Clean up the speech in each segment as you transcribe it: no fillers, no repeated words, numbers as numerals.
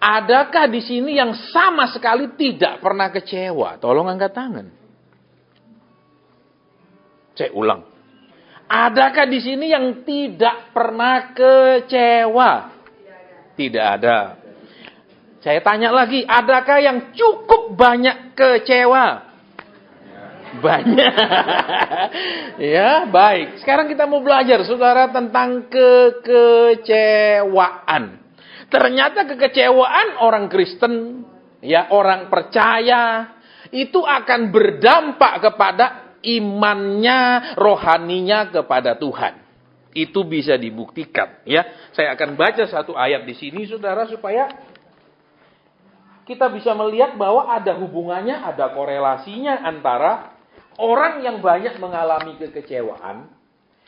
Adakah di sini yang sama sekali tidak pernah kecewa? Tolong angkat tangan. Saya ulang. Adakah di sini yang tidak pernah kecewa? Tidak ada. Saya tanya lagi, adakah yang cukup banyak kecewa? Banyak. Ya, baik. Sekarang kita mau belajar, saudara, tentang kekecewaan. Ternyata kekecewaan orang Kristen, ya, orang percaya, itu akan berdampak kepada imannya, rohaninya kepada Tuhan. Itu bisa dibuktikan, ya. Saya akan baca satu ayat di sini, saudara, supaya kita bisa melihat bahwa ada hubungannya, ada korelasinya antara orang yang banyak mengalami kekecewaan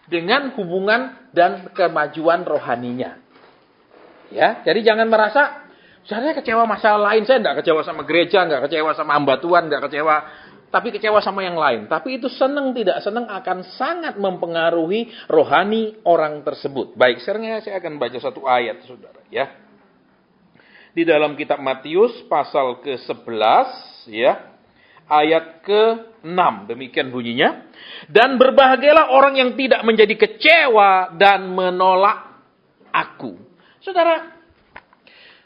dengan hubungan dan kemajuan rohaninya. Ya, jadi jangan merasa saya kecewa masalah lain, saya tidak kecewa sama gereja, nggak kecewa sama hamba Tuhan, nggak kecewa, tapi kecewa sama yang lain. Tapi itu senang tidak senang akan sangat mempengaruhi rohani orang tersebut. Baik, sekarang saya akan baca satu ayat, saudara, ya. Di dalam kitab Matius pasal ke-11, ya, ayat ke-6, demikian bunyinya. Dan berbahagialah orang yang tidak menjadi kecewa dan menolak aku. Saudara,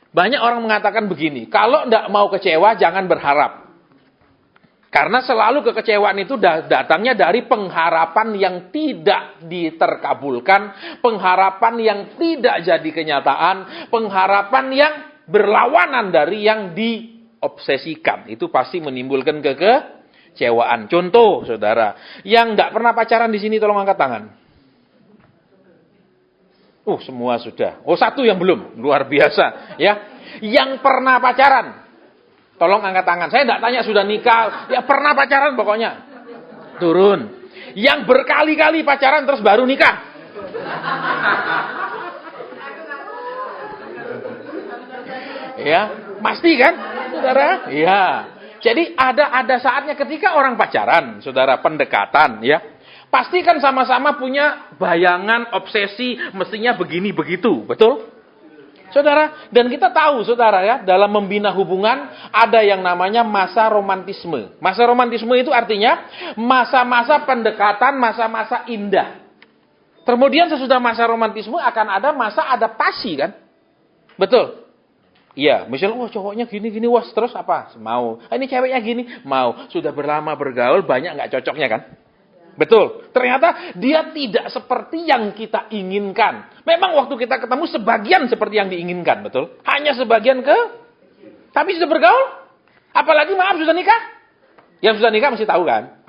banyak orang mengatakan begini, kalau tidak mau kecewa jangan berharap. Karena selalu kekecewaan itu datangnya dari pengharapan yang tidak diterkabulkan, pengharapan yang tidak jadi kenyataan, pengharapan yang berlawanan dari yang diobsesikan. Itu pasti menimbulkan kekecewaan. Contoh, saudara, yang tidak pernah pacaran di sini tolong angkat tangan. Semua sudah. Satu yang belum. Luar biasa. Ya. Yang pernah pacaran. Tolong angkat tangan. Saya tidak tanya sudah nikah. Ya pernah pacaran pokoknya. Turun. Yang berkali-kali pacaran terus baru nikah. Ya. Pasti kan, saudara? Ya. Jadi ada saatnya ketika orang pacaran, saudara, pendekatan, ya. Pasti kan sama-sama punya bayangan, obsesi, mestinya begini, begitu. Betul? Saudara, dan kita tahu, saudara, ya, dalam membina hubungan, ada yang namanya masa romantisme. Masa romantisme itu artinya masa-masa pendekatan, masa-masa indah. Kemudian sesudah masa romantisme akan ada masa adaptasi, kan? Betul? Iya, misalnya, cowoknya gini-gini, terus apa? Mau. Ini ceweknya gini, mau. Sudah berlama bergaul, banyak nggak cocoknya, kan? Betul. Ternyata dia tidak seperti yang kita inginkan. Memang waktu kita ketemu sebagian seperti yang diinginkan, betul? Hanya sebagian tapi sudah bergaul. Apalagi maaf sudah nikah. Yang sudah nikah mesti tahu kan?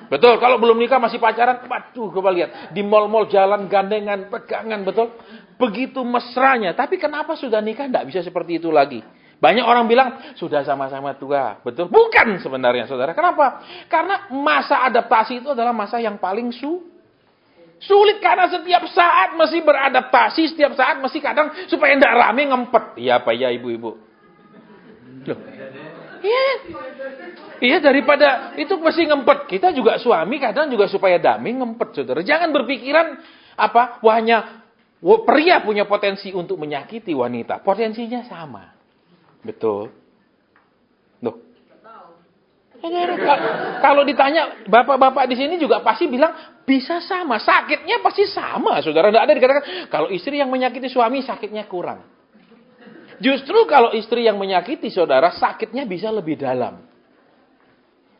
Betul. Kalau belum nikah masih pacaran, waduh, coba lihat di mal-mal jalan gandengan, pegangan, betul? Begitu mesranya. Tapi kenapa sudah nikah tidak bisa seperti itu lagi? Banyak orang bilang, sudah sama-sama tua. Betul? Bukan sebenarnya, saudara. Kenapa? Karena masa adaptasi itu adalah masa yang paling sulit. Karena setiap saat mesti beradaptasi. Setiap saat mesti kadang supaya tidak rame ngempet. Iya apa ya ibu-ibu? Loh. Iya, daripada itu mesti ngempet. Kita juga suami kadang juga supaya damai ngempet, saudara. Jangan berpikiran, hanya pria punya potensi untuk menyakiti wanita. Potensinya sama. Betul. Loh. Kalau ditanya bapak-bapak di sini juga pasti bilang bisa sama, sakitnya pasti sama, saudara. Tidak ada dikatakan kalau istri yang menyakiti suami sakitnya kurang. Justru kalau istri yang menyakiti saudara sakitnya bisa lebih dalam.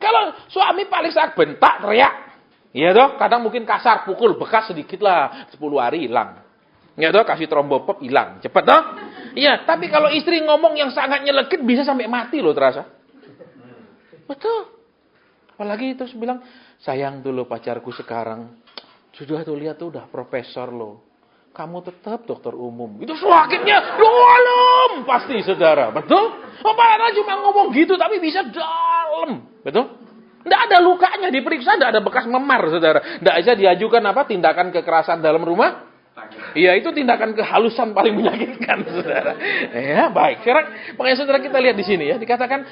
Kalau suami paling sakit bentak, teriak, iya toh, kadang mungkin kasar, pukul, bekas sedikit lah, 10 hari hilang. Ya toh, kasih trombopop hilang, cepat toh. Iya, tapi kalau istri ngomong yang sangat nyelekit bisa sampai mati loh terasa. Betul. Apalagi terus bilang, sayang tuh lo pacarku sekarang. Sudah tuh lihat tuh udah profesor lo. Kamu tetap dokter umum. Itu sakitnya dalam pasti saudara. Betul? Apalagi cuma ngomong gitu tapi bisa dalam. Betul? Tidak ada lukanya diperiksa, tidak ada bekas memar saudara. Tidak bisa diajukan tindakan kekerasan dalam rumah. Iya, itu tindakan kehalusan paling menyakitkan, saudara. Ya, baik. Sekarang, makanya saudara kita lihat di sini ya, dikatakan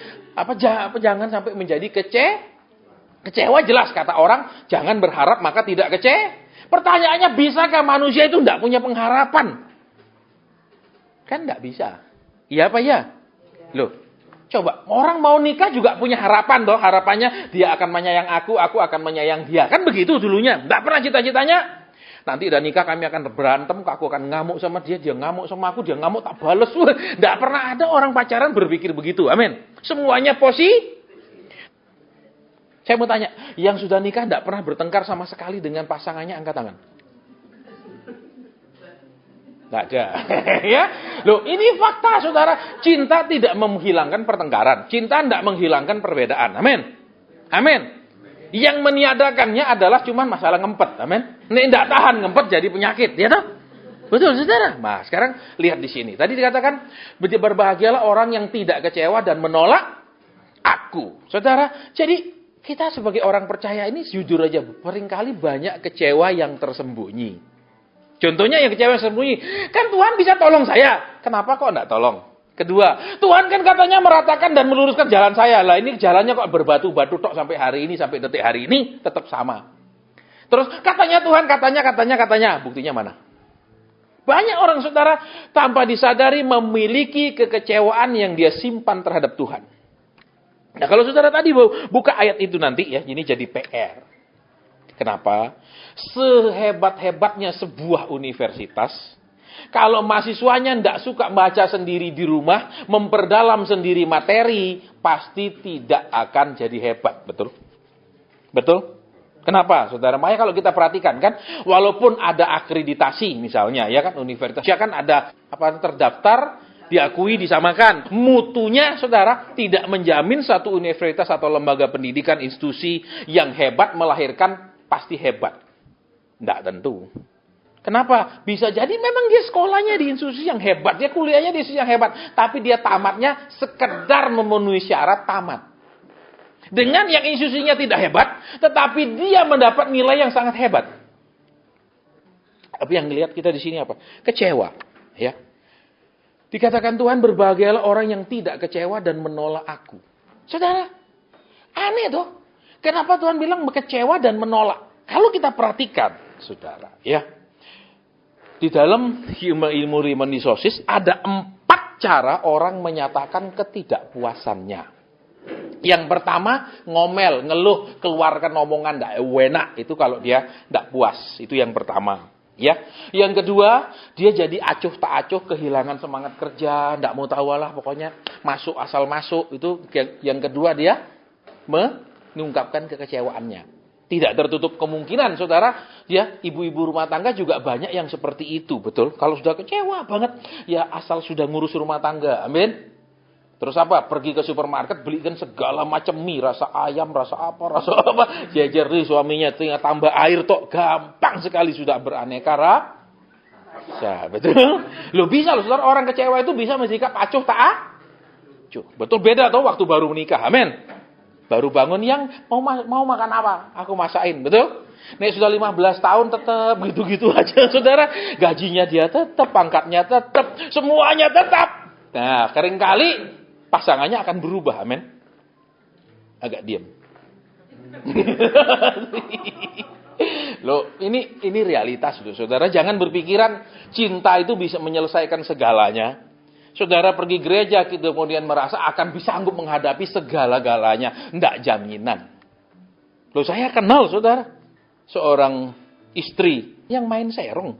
jangan sampai menjadi kecewa. Jelas kata orang, jangan berharap maka tidak kecewa. Pertanyaannya, bisakah manusia itu tidak punya pengharapan? Kan tidak bisa. Iya apa ya? Loh, coba orang mau nikah juga punya harapan toh. Harapannya dia akan menyayang aku akan menyayang dia. Kan begitu dulunya. Enggak pernah cita-citanya. Nanti udah nikah kami akan berantem, aku akan ngamuk sama dia ngamuk sama aku, dia ngamuk tak bales. Enggak pernah ada orang pacaran berpikir begitu. Amin. Semuanya positif. Saya mau tanya, yang sudah nikah enggak pernah bertengkar sama sekali dengan pasangannya, angkat tangan. Enggak ada. Ya. Loh, ini fakta, Saudara. Cinta tidak menghilangkan pertengkaran. Cinta tidak menghilangkan perbedaan. Amin. Amin. Yang meniadakannya adalah cuma masalah ngempet. Amin. Ini tidak tahan ngempet jadi penyakit, ya toh? Betul, Saudara. Nah, sekarang lihat di sini. Tadi dikatakan, berbahagialah orang yang tidak kecewa dan menolak aku. Saudara, jadi kita sebagai orang percaya ini jujur aja, seringkali banyak kecewa yang tersembunyi. Contohnya yang kecewa yang tersembunyi, kan Tuhan bisa tolong saya, kenapa kok enggak tolong? Kedua, Tuhan kan katanya meratakan dan meluruskan jalan saya, lah ini jalannya kok berbatu-batu tok sampai hari ini, sampai detik hari ini, tetap sama. Terus katanya Tuhan, katanya, buktinya mana? Banyak orang, Saudara, tanpa disadari memiliki kekecewaan yang dia simpan terhadap Tuhan. Nah, kalau Saudara tadi buka ayat itu nanti ya, ini jadi PR. Kenapa? Sehebat-hebatnya sebuah universitas, kalau mahasiswanya tidak suka baca sendiri di rumah, memperdalam sendiri materi, pasti tidak akan jadi hebat. Betul? Betul? Kenapa, Saudara? Makanya kalau kita perhatikan kan, walaupun ada akreditasi misalnya, ya kan universitas, ya kan ada terdaftar, diakui, disamakan. Mutunya, Saudara, tidak menjamin satu universitas atau lembaga pendidikan, institusi yang hebat melahirkan pasti hebat. Tidak tentu. Kenapa? Bisa jadi memang dia sekolahnya di institusi yang hebat, dia kuliahnya di institusi yang hebat, tapi dia tamatnya sekedar memenuhi syarat tamat. Dengan yang institusinya tidak hebat, tetapi dia mendapat nilai yang sangat hebat. Tapi yang dilihat kita di sini apa? Kecewa, ya. Dikatakan Tuhan, berbahagialah orang yang tidak kecewa dan menolak aku. Saudara, aneh toh. Kenapa Tuhan bilang kecewa dan menolak? Kalau kita perhatikan, Saudara, ya. Di dalam ilmu Rimonisosis ada 4 cara orang menyatakan ketidakpuasannya. Yang pertama, ngomel, ngeluh, keluarkan omongan tidak enak. Itu kalau dia tidak puas. Itu yang pertama. Ya, yang kedua, dia jadi acuh tak acuh, kehilangan semangat kerja, tidak mau tahu lah, pokoknya masuk asal masuk. Itu yang kedua, dia mengungkapkan kekecewaannya. Tidak tertutup kemungkinan, Saudara, ya, ibu-ibu rumah tangga juga banyak yang seperti itu, betul? Kalau sudah kecewa banget, ya asal sudah ngurus rumah tangga, amin. Terus apa? Pergi ke supermarket, belikan segala macam mie, rasa ayam, rasa apa, jajar suaminya tinggal tambah air tok, gampang sekali sudah beraneka rasa, betul? Lo bisa loh, Saudara, orang kecewa itu bisa bersikap acuh tak acuh. Betul, beda tuh waktu baru menikah, amin. Baru bangun yang mau makan apa? Aku masakin, betul? Nek sudah 15 tahun tetap gitu-gitu aja, Saudara. Gajinya dia tetap, pangkatnya tetap, semuanya tetap. Nah, seringkali pasangannya akan berubah, amin. Agak diam. Loh, ini realitas loh, Saudara. Jangan berpikiran cinta itu bisa menyelesaikan segalanya. Saudara pergi gereja, kemudian merasa akan bisa sanggup menghadapi segala-galanya. Tidak jaminan. Loh, saya kenal, Saudara, seorang istri yang main serong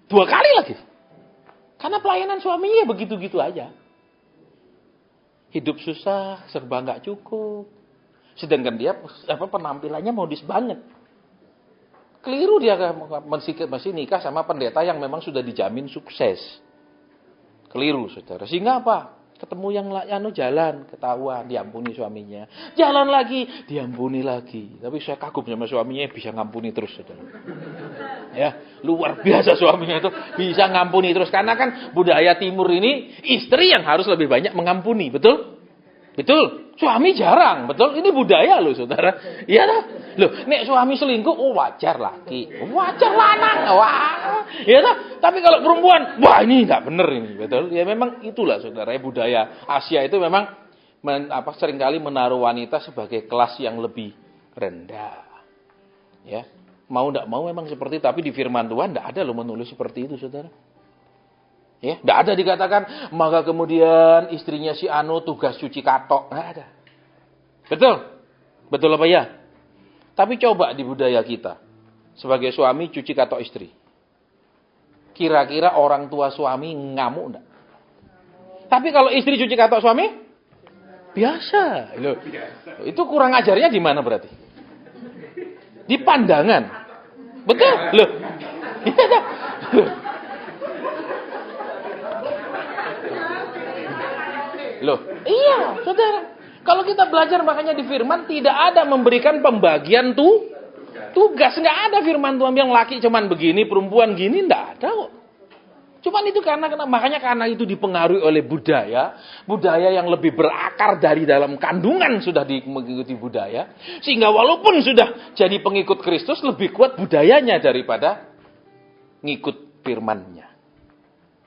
2 kali lagi. Karena pelayanan suaminya begitu-gitu aja. Hidup susah, serba nggak cukup. Sedangkan dia penampilannya modis banget. Keliru dia masih nikah sama pendeta yang memang sudah dijamin sukses. Keliru, Saudara. Sehingga apa? Ketemu yang jalan, ketahuan, diampuni suaminya. Jalan lagi, diampuni lagi. Tapi saya kagum sama suaminya, bisa ngampuni terus, Saudara. Ya, luar biasa suaminya itu, bisa ngampuni terus. Karena kan budaya timur ini, istri yang harus lebih banyak mengampuni, betul? Betul? Suami jarang, betul? Ini budaya loh, Saudara. Iya loh. Loh, nek suami selingkuh, wajar laki. Wajar lanang. Wah. Iya loh. Tapi kalau perempuan, wah ini enggak bener ini, betul? Ya memang itulah, Saudara, budaya Asia itu memang seringkali menaruh wanita sebagai kelas yang lebih rendah. Ya. Mau enggak mau memang seperti itu, tapi di firman Tuhan enggak ada loh menulis seperti itu, Saudara. Ya, enggak ada dikatakan maka kemudian istrinya si Anu tugas cuci katok, enggak ada. Betul? Betul apa ya? Tapi coba di budaya kita, sebagai suami cuci katok istri. Kira-kira orang tua suami ngamuk enggak? Tapi kalau istri cuci katok suami, biasa. Loh, itu kurang ajarnya di mana berarti? Di pandangan. Betul? Loh. Iya, loh, iya, saudara. Kalau kita belajar makanya di firman tidak ada memberikan pembagian tugas. Nggak ada firman Tuhan yang laki cuman begini, perempuan gini, nggak ada kok. Cuman itu makanya karena itu dipengaruhi oleh budaya yang lebih berakar dari dalam kandungan sudah mengikuti budaya, sehingga walaupun sudah jadi pengikut Kristus lebih kuat budayanya daripada ngikut firman-Nya.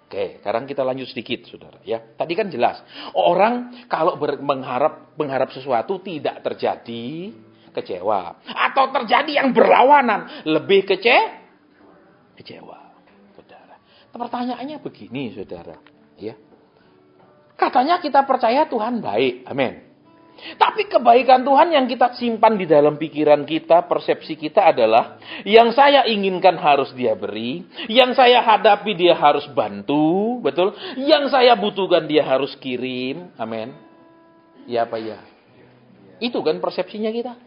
Oke, sekarang kita lanjut sedikit, saudara. Ya, tadi kan jelas orang kalau mengharap sesuatu tidak terjadi kecewa, atau terjadi yang berlawanan lebih kecewa. Pertanyaannya begini, saudara. Ya. Katanya kita percaya Tuhan baik. Amin. Tapi kebaikan Tuhan yang kita simpan di dalam pikiran kita, persepsi kita adalah yang saya inginkan harus Dia beri, yang saya hadapi Dia harus bantu, betul? Yang saya butuhkan Dia harus kirim. Amin. Ya apa ya? Itu kan persepsinya kita.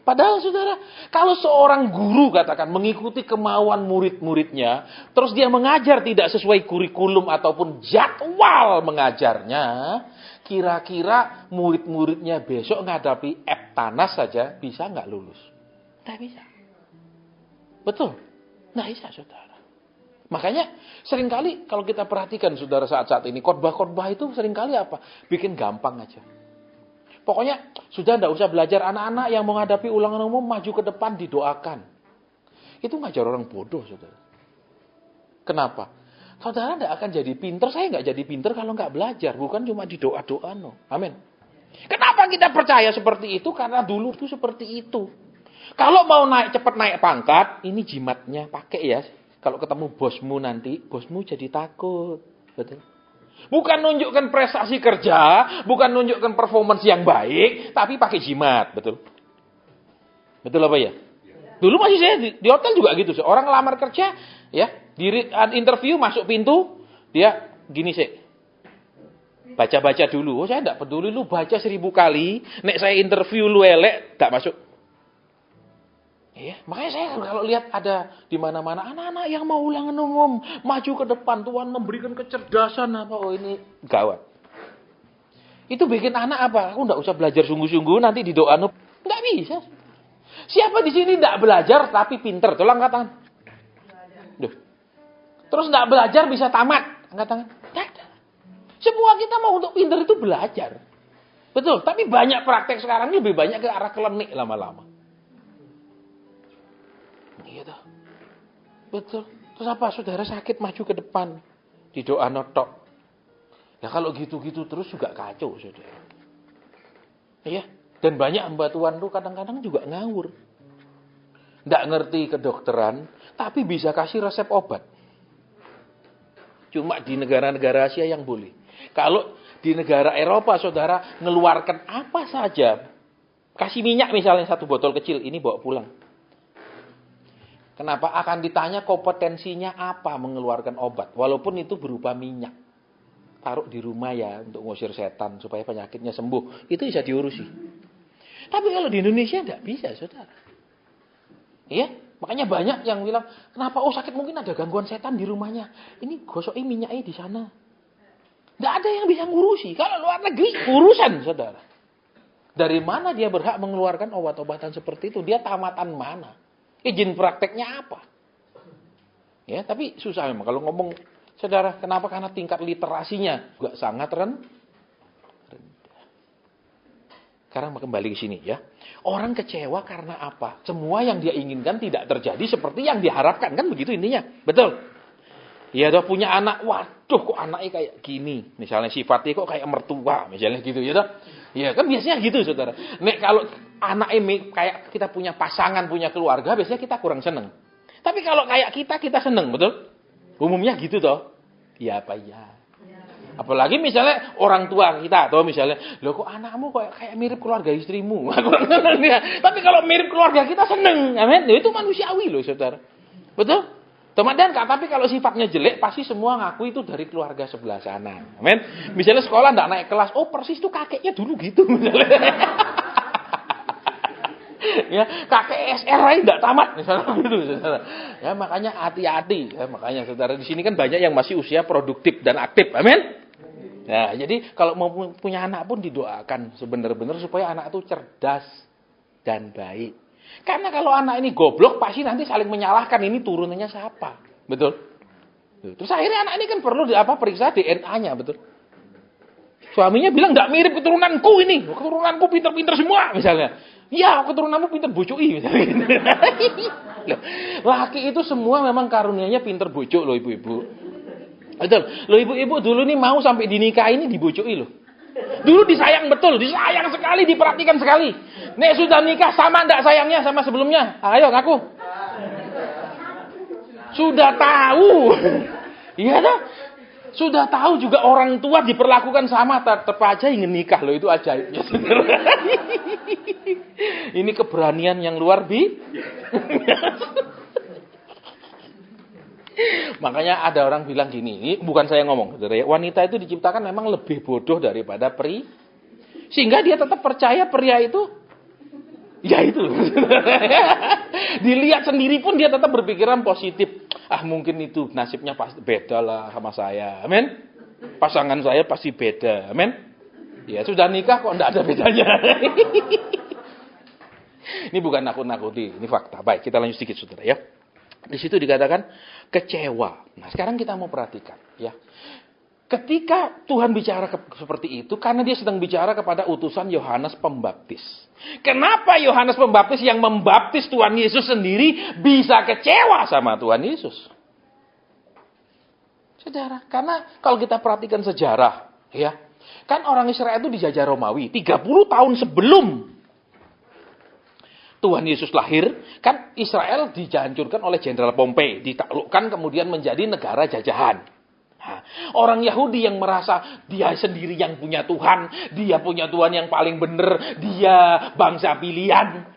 Padahal saudara, kalau seorang guru katakan mengikuti kemauan murid-muridnya, terus dia mengajar tidak sesuai kurikulum ataupun jadwal mengajarnya, kira-kira murid-muridnya besok menghadapi Eptanas saja bisa nggak lulus? Nggak bisa. Betul? Nggak bisa, saudara. Makanya seringkali kalau kita perhatikan saudara saat-saat ini, khotbah-khotbah itu seringkali apa? Bikin gampang aja. Pokoknya sudah tidak usah belajar, anak-anak yang menghadapi ulangan umum maju ke depan didoakan. Itu ngajar orang bodoh, saudara. Kenapa? Saudara tidak akan jadi pinter, saya nggak jadi pinter kalau nggak belajar. Bukan cuma di doa-doa, no. Amin. Kenapa kita percaya seperti itu? Karena dulu itu seperti itu. Kalau mau cepat naik pangkat, ini jimatnya pakai ya. Kalau ketemu bosmu nanti, bosmu jadi takut. Betul? Bukan nunjukkan prestasi kerja, bukan nunjukkan performance yang baik, tapi pakai jimat, betul? Betul apa ya? Dulu masih saya di hotel juga gitu. Orang ngelamar kerja, ya, di interview masuk pintu, dia gini sih, baca-baca dulu. Oh, saya tidak peduli lu baca 1000 kali, nek saya interview lu elek, tak masuk. Ya, makanya saya kalau lihat ada di mana-mana anak-anak yang mau ulangan umum, maju ke depan, Tuhan memberikan kecerdasan apa, oh ini gawat. Itu bikin anak apa? Aku enggak usah belajar sungguh-sungguh, nanti didoain. Enggak bisa. Siapa di sini enggak belajar tapi pinter? Tolong angkat tangan. Duh. Terus enggak belajar bisa tamat? Angkat tangan. Enggak ada. Semua kita mau untuk pinter itu belajar. Betul, tapi banyak praktek sekarang lebih banyak ke arah klinik lama-lama. Gitu. Betul. Terus apa? Saudara sakit maju ke depan. Di doa notok. Ya kalau gitu-gitu terus juga kacau, saudara. Iya. Dan banyak hamba Tuhan tuh kadang-kadang juga ngawur. Nggak ngerti kedokteran, tapi bisa kasih resep obat. Cuma di negara-negara Asia yang boleh. Kalau di negara Eropa, saudara, ngeluarkan apa saja. Kasih minyak misalnya 1 botol kecil, ini bawa pulang. Kenapa? Akan ditanya kompetensinya apa mengeluarkan obat. Walaupun itu berupa minyak. Taruh di rumah ya untuk ngusir setan supaya penyakitnya sembuh. Itu bisa diurusi. Tapi kalau di Indonesia tidak bisa, saudara. Iya, makanya banyak yang bilang, kenapa sakit mungkin ada gangguan setan di rumahnya. Ini gosokin minyaknya di sana. Tidak ada yang bisa ngurusi. Kalau luar negeri, urusan, saudara. Dari mana dia berhak mengeluarkan obat-obatan seperti itu? Dia tamatan mana? Izin prakteknya apa? Ya, tapi susah memang kalau ngomong, saudara. Kenapa? Karena tingkat literasinya juga sangat rendah. Sekarang kembali ke sini ya. Orang kecewa karena apa? Semua yang dia inginkan tidak terjadi seperti yang diharapkan, kan begitu intinya. Betul? Ya, udah punya anak, waduh kok anaknya kayak gini. Misalnya sifatnya kok kayak mertua, misalnya gitu ya. Ya kan biasanya gitu, saudara. Nek kalau anaknya kayak kita punya pasangan, punya keluarga, biasanya kita kurang seneng. Tapi kalau kayak kita seneng, betul? Umumnya gitu toh. Ya apa ya? Apalagi misalnya orang tua kita atau misalnya, loh kok anakmu kayak mirip keluarga istrimu. Tapi kalau mirip keluarga kita seneng, amin. Itu manusiawi loh, saudara. Betul? Kemudian tapi kalau sifatnya jelek pasti semua ngaku itu dari keluarga sebelah sana. Amin. Misalnya sekolah enggak naik kelas, oh persis tuh kakeknya dulu gitu misalnya. Ya, kakek SR aja enggak tamat misalnya gitu, saudara. Ya, makanya hati-hati. Ya, makanya saudara di sini kan banyak yang masih usia produktif dan aktif. Amin. Nah, jadi kalau mau punya anak pun didoakan sebenar-benar supaya anak itu cerdas dan baik. Karena kalau anak ini goblok pasti nanti saling menyalahkan ini turunannya siapa. Betul? Terus akhirnya anak ini kan perlu periksa DNA-nya, betul? Suaminya bilang enggak mirip keturunanku ini. Keturunanku pinter-pinter semua misalnya. Ya, keturunanmu pinter bocoi misalnya. Laki itu semua memang karunianya pinter bocok loh ibu-ibu. Betul. Loh ibu-ibu dulu nih mau sampai dinikahi ini dibocoi loh. Dulu disayang betul, disayang sekali, diperhatikan sekali. Nek sudah nikah sama enggak sayangnya sama sebelumnya? Ayo ngaku. Sudah tahu. Iya dah. Sudah tahu juga orang tua diperlakukan sama, tetap aja ingin nikah loh, itu ajaibnya. Ini keberanian yang luar biasa. Makanya ada orang bilang gini, ini bukan saya ngomong, saudara ya. Wanita itu diciptakan memang lebih bodoh daripada pria. Sehingga dia tetap percaya pria itu, ya itu. Dilihat sendiri pun dia tetap berpikiran positif. Ah mungkin itu nasibnya pasti beda lah sama saya. Amin. Pasangan saya pasti beda. Amin. Ya sudah nikah kok enggak ada bedanya. Ini bukan nakut-nakuti, ini fakta. Baik, kita lanjut sedikit saudara ya. Di situ dikatakan kecewa. Nah, sekarang kita mau perhatikan, ya. Ketika Tuhan bicara seperti itu, karena dia sedang bicara kepada utusan Yohanes Pembaptis. Kenapa Yohanes Pembaptis yang membaptis Tuhan Yesus sendiri bisa kecewa sama Tuhan Yesus? Saudara, karena kalau kita perhatikan sejarah, ya, kan orang Israel itu dijajah Romawi 30 tahun sebelum Tuhan Yesus lahir, kan Israel dihancurkan oleh Jenderal Pompei, ditaklukkan kemudian menjadi negara jajahan. Nah, orang Yahudi yang merasa dia sendiri yang punya Tuhan, dia punya Tuhan yang paling benar, dia bangsa pilihan.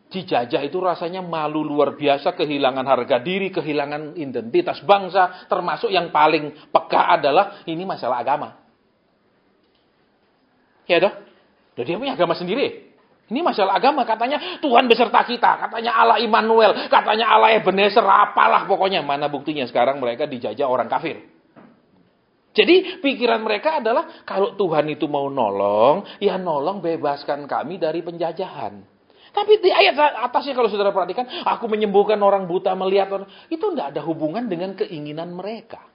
Dijajah itu rasanya malu luar biasa, kehilangan harga diri, kehilangan identitas bangsa, termasuk yang paling peka adalah ini masalah agama. Ya toh? Dia punya agama sendiri. Ini masalah agama, katanya Tuhan beserta kita, katanya Allah Immanuel, katanya Allah Ebenezer, apalah pokoknya. Mana buktinya sekarang mereka dijajah orang kafir. Jadi pikiran mereka adalah kalau Tuhan itu mau nolong, ya nolong bebaskan kami dari penjajahan. Tapi di ayat atasnya kalau saudara perhatikan, aku menyembuhkan orang buta melihat orang, itu tidak ada hubungan dengan keinginan mereka.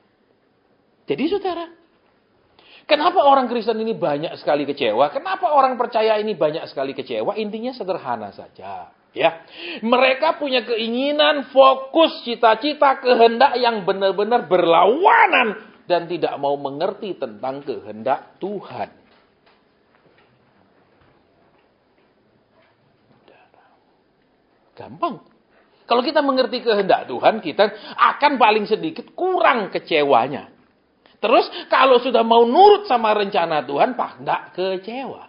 Jadi saudara, kenapa orang Kristen ini banyak sekali kecewa? Kenapa orang percaya ini banyak sekali kecewa? Intinya sederhana saja, ya. Mereka punya keinginan, fokus, cita-cita, kehendak yang benar-benar berlawanan dan tidak mau mengerti tentang kehendak Tuhan. Gampang. Kalau kita mengerti kehendak Tuhan, kita akan paling sedikit kurang kecewanya. Terus kalau sudah mau nurut sama rencana Tuhan, tidak kecewa.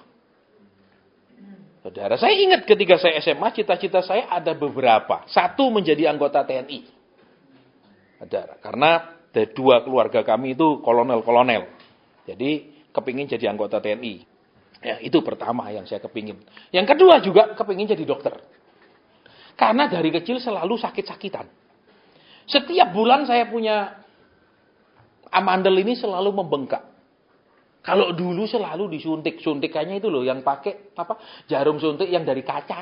Saudara, saya ingat ketika saya SMA, cita-cita saya ada beberapa. Satu, menjadi anggota TNI. Saudara, karena dua keluarga kami itu kolonel-kolonel. Jadi kepingin jadi anggota TNI. Ya, itu pertama yang saya kepingin. Yang kedua juga kepingin jadi dokter. Karena dari kecil selalu sakit-sakitan. Setiap bulan saya punya amandel ini selalu membengkak. Kalau dulu selalu disuntik. Suntikannya itu loh yang pakai jarum suntik yang dari kaca.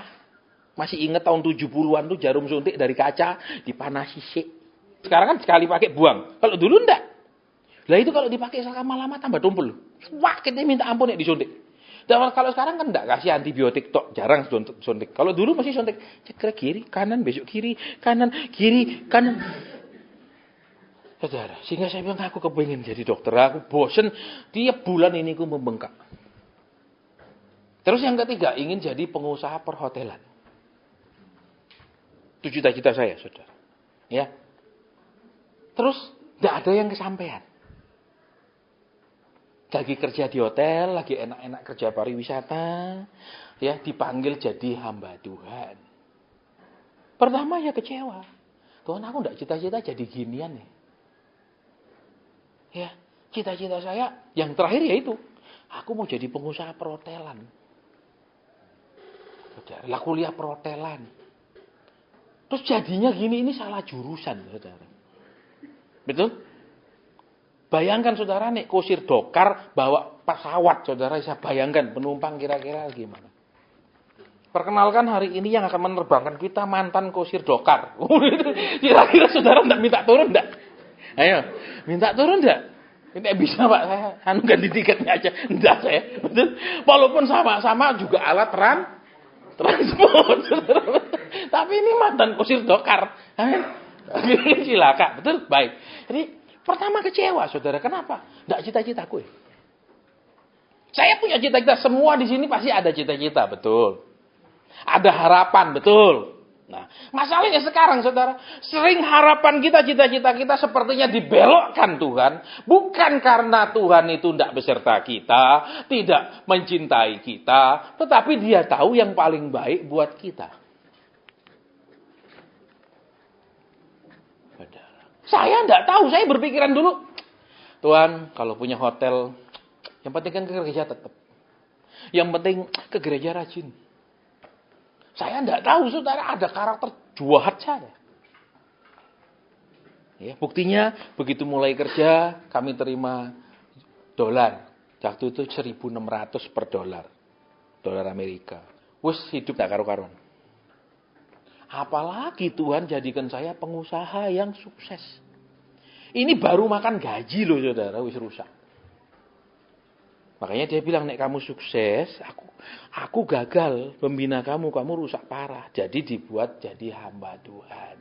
Masih ingat tahun 70-an tuh jarum suntik dari kaca dipanasi sih. Sekarang kan sekali pakai buang. Kalau dulu enggak. Lah itu kalau dipakai lama-lama tambah tumpul. Sakitnya minta ampun ya disuntik. Dan kalau sekarang kan enggak kasih antibiotik tok, jarang suntik. Kalau dulu masih suntik, cekrek kiri, kanan, besok kiri, kanan, Saudara, sehingga saya bilang aku kepingin jadi dokter. Aku bosen tiap bulan ini aku membengkak. Terus yang ketiga, ingin jadi pengusaha perhotelan. Itu cita-cita saya, saudara. Ya. Terus tidak ada yang kesampaian. lagi kerja di hotel, lagi enak-enak kerja pariwisata, ya dipanggil jadi hamba Tuhan. Pertama ya kecewa. Tuhan, aku enggak cita-cita jadi ginian nih. Ya, cita-cita saya yang terakhir yaitu aku mau jadi pengusaha perhotelan. Saudara, kuliah perhotelan. Terus jadinya gini, ini salah jurusan, saudara. Betul? Bayangkan saudara nih, kusir dokar bawa pesawat, saudara bisa bayangkan penumpang kira-kira gimana. Perkenalkan hari ini yang akan menerbangkan kita mantan kusir dokar. Kira-kira saudara enggak minta turun enggak? Ayo, minta turun enggak? Tidak bisa Pak, saya ganti tiketnya aja. Enggak saya. Betul? Walaupun sama-sama juga alat transport. Tapi ini mantan kusir dokar. Silakan, betul? Baik. Jadi pertama kecewa saudara. Kenapa? Enggak cita-citaku. Saya punya cita-cita. Semua di sini pasti ada cita-cita, betul. Ada harapan, betul. Nah, masalahnya sekarang saudara, sering harapan kita, cita-cita kita sepertinya dibelokkan Tuhan. Bukan karena Tuhan itu tidak beserta kita, tidak mencintai kita, tetapi Dia tahu yang paling baik buat kita. Saya tidak tahu, saya berpikiran dulu, Tuhan kalau punya hotel, yang penting kan ke gereja tetap. Yang penting ke gereja rajin. Saya tidak tahu saudara ada karakter jahat saya. Ya, buktinya begitu mulai kerja kami terima dolar. Waktu itu 1.600 per dolar. Dolar Amerika. Wes hidup tak karu-karuan. Apalagi Tuhan jadikan saya pengusaha yang sukses. Ini baru makan gaji loh saudara, wis rusak. Makanya dia bilang, nek kamu sukses, aku gagal membina kamu rusak parah. Jadi dibuat jadi hamba Tuhan.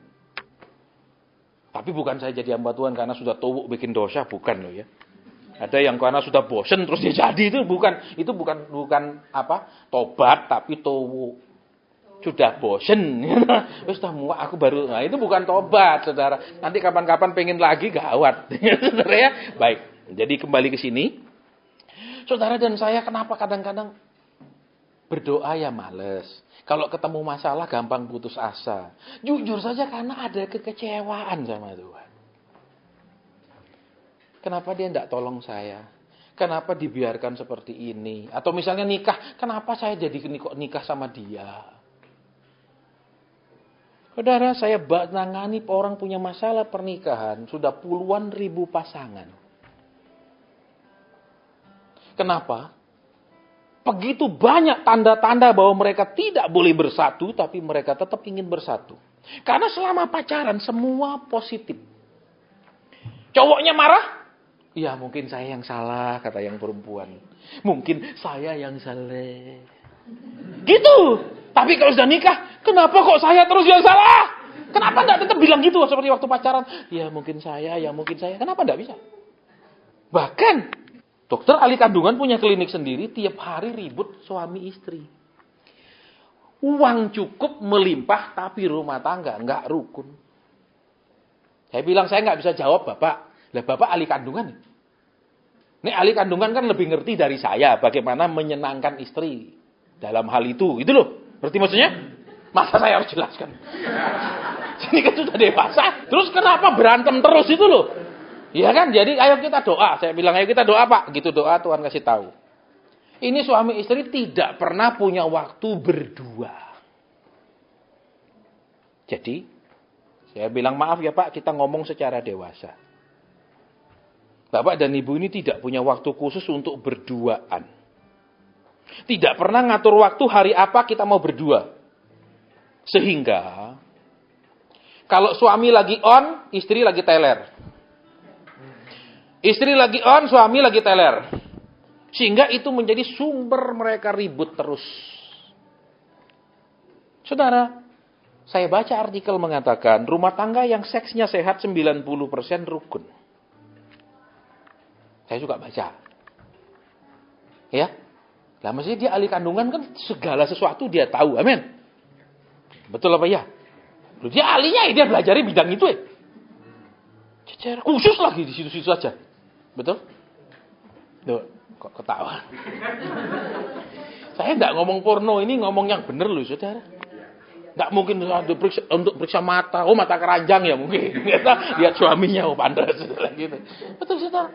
Tapi bukan saya jadi hamba Tuhan karena sudah towuk bikin dosa, bukan loh ya. Ada yang karena sudah bosen terus dia jadi, itu bukan tobat tapi towuk. Sudah bosen. Terus aku baru, nah itu bukan tobat, saudara. Nanti kapan-kapan pengen lagi gawat. Saudara ya. Baik. Jadi kembali ke sini. Saudara dan saya kenapa kadang-kadang berdoa ya males. Kalau ketemu masalah gampang putus asa. Jujur saja karena ada kekecewaan sama Tuhan. Kenapa Dia tidak tolong saya? Kenapa dibiarkan seperti ini? Atau misalnya nikah, kenapa saya jadi kok nikah sama dia? Saudara, saya nangani orang punya masalah pernikahan. Sudah puluhan ribu pasangan. Kenapa? Begitu banyak tanda-tanda bahwa mereka tidak boleh bersatu, tapi mereka tetap ingin bersatu. Karena selama pacaran semua positif. Cowoknya marah? Ya mungkin saya yang salah, kata yang perempuan. Mungkin saya yang salah. Gitu. Tapi kalau sudah nikah, kenapa kok saya terus yang salah? Kenapa enggak tetap bilang gitu seperti waktu pacaran? Ya mungkin saya, Kenapa enggak bisa? Bahkan dokter ahli kandungan punya klinik sendiri, tiap hari ribut suami istri. Uang cukup melimpah, tapi rumah tangga enggak rukun. Saya bilang, saya enggak bisa jawab Bapak. Lah Bapak ahli kandungan. Nih ahli kandungan kan lebih ngerti dari saya bagaimana menyenangkan istri dalam hal itu. Gitu loh. Berarti maksudnya? Masa saya harus jelaskan? Ini kan sudah dewasa. Terus kenapa berantem terus itu loh? Iya kan? Jadi ayo kita doa. Saya bilang ayo kita doa Pak. Gitu doa Tuhan kasih tahu. Ini suami istri tidak pernah punya waktu berdua. Jadi saya bilang maaf ya Pak, kita ngomong secara dewasa. Bapak dan Ibu ini tidak punya waktu khusus untuk berduaan. Tidak pernah ngatur waktu hari apa kita mau berdua. Sehingga kalau suami lagi on, istri lagi teler. Istri lagi on, suami lagi teler. Sehingga itu menjadi sumber mereka ribut terus. Saudara, saya baca artikel mengatakan rumah tangga yang seksnya sehat 90% rukun. Saya juga baca. Ya. Lah mesti dia ahli kandungan kan segala sesuatu dia tahu. Amin. Betul apa ya? Dia ahlinya dia belajari bidang itu ya. Khusus lagi di situ-situ saja. Betul? Tuh. Kok ketawa? Saya nggak ngomong porno, ini ngomong yang bener loh, saudara. Nggak mungkin untuk periksa mata. Oh, mata keranjang ya mungkin. Kita lihat suaminya, oh pandas. Gitu. Betul, saudara.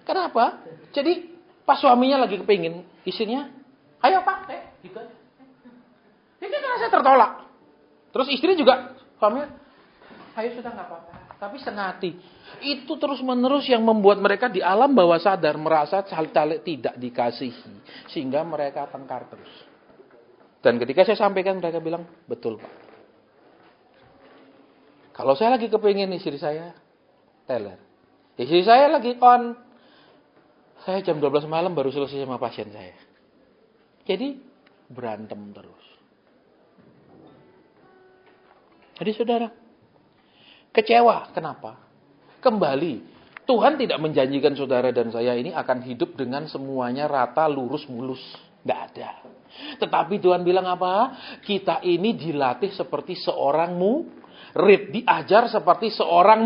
Kenapa? Jadi pas suaminya lagi kepingin, istrinya, ayo pak, gitu. Ini saya tertolak. Terus istri juga, suaminya, ayo sudah nggak apa-apa. Tapi setengah hati. Itu terus-menerus yang membuat mereka di alam bawah sadar merasa caleg tidak dikasihi. Sehingga mereka tengkar terus. Dan ketika saya sampaikan, mereka bilang, betul pak. Kalau saya lagi kepingin istri saya, teler. Istri saya lagi on. Saya jam 12 malam baru selesai sama pasien saya. Jadi, berantem terus. Jadi saudara, kecewa. Kenapa? Kembali, Tuhan tidak menjanjikan saudara dan saya ini akan hidup dengan semuanya rata, lurus, mulus. Tidak ada. Tetapi Tuhan bilang apa? Kita ini dilatih seperti seorang murid. Diajar seperti seorang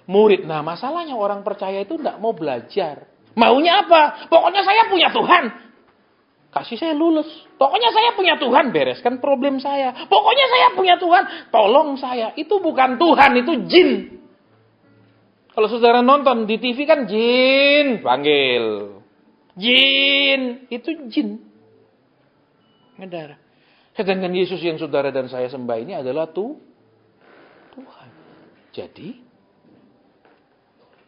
murid. Nah, masalahnya orang percaya itu tidak mau belajar. Maunya apa? Pokoknya saya punya Tuhan. Kasih saya lulus. Pokoknya saya punya Tuhan. Bereskan problem saya. Pokoknya saya punya Tuhan. Tolong saya. Itu bukan Tuhan, itu jin. Kalau saudara nonton di TV kan jin, panggil. Jin, itu jin. Saudara. Sedangkan Yesus yang saudara dan saya sembah ini adalah Tuhan. Jadi,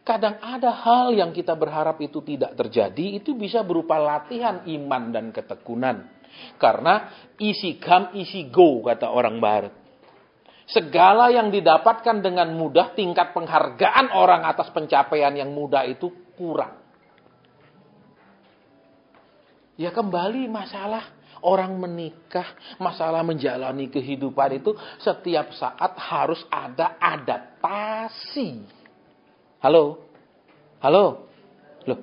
kadang ada hal yang kita berharap itu tidak terjadi, itu bisa berupa latihan iman dan ketekunan. Karena easy come, easy go, kata orang barat. Segala yang didapatkan dengan mudah, tingkat penghargaan orang atas pencapaian yang mudah itu kurang. Ya kembali masalah orang menikah, masalah menjalani kehidupan itu setiap saat harus ada adaptasi. Halo? Loh.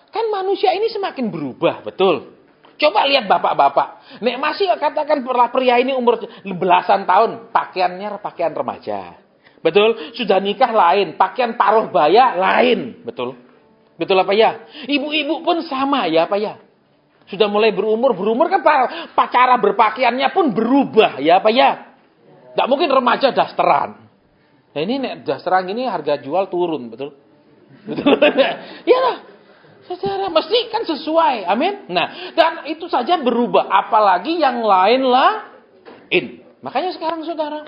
Kan manusia ini semakin berubah, betul? Coba lihat bapak-bapak. Nek masih katakan pria ini umur belasan tahun, pakaiannya pakaian remaja. Betul? Sudah nikah lain, pakaian paruh baya lain. Betul? Betul apa ya? Ibu-ibu pun sama ya apa ya? Sudah mulai berumur kan cara berpakaiannya pun berubah ya apa ya? Tidak mungkin remaja dasteran. Nah ini nek dasteran ini harga jual turun, betul? Betul? Iya lah. Saudara, mesti kan sesuai. Amin. Nah, dan itu saja berubah. Apalagi yang lain lain. Makanya sekarang saudara,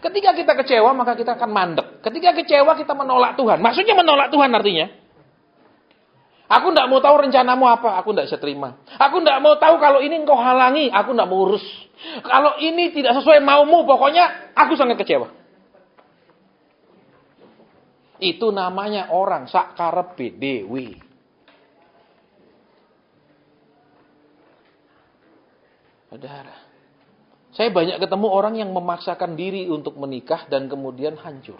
ketika kita kecewa, maka kita akan mandek. Ketika kecewa, kita menolak Tuhan. Maksudnya menolak Tuhan artinya, aku tidak mau tahu rencanamu apa, aku tidak bisa terima. Aku tidak mau tahu kalau ini engkau halangi, aku tidak mau urus. Kalau ini tidak sesuai maumu, pokoknya aku sangat kecewa. Itu namanya orang sakarepe dewe. Saudara, saya banyak ketemu orang yang memaksakan diri untuk menikah dan kemudian hancur.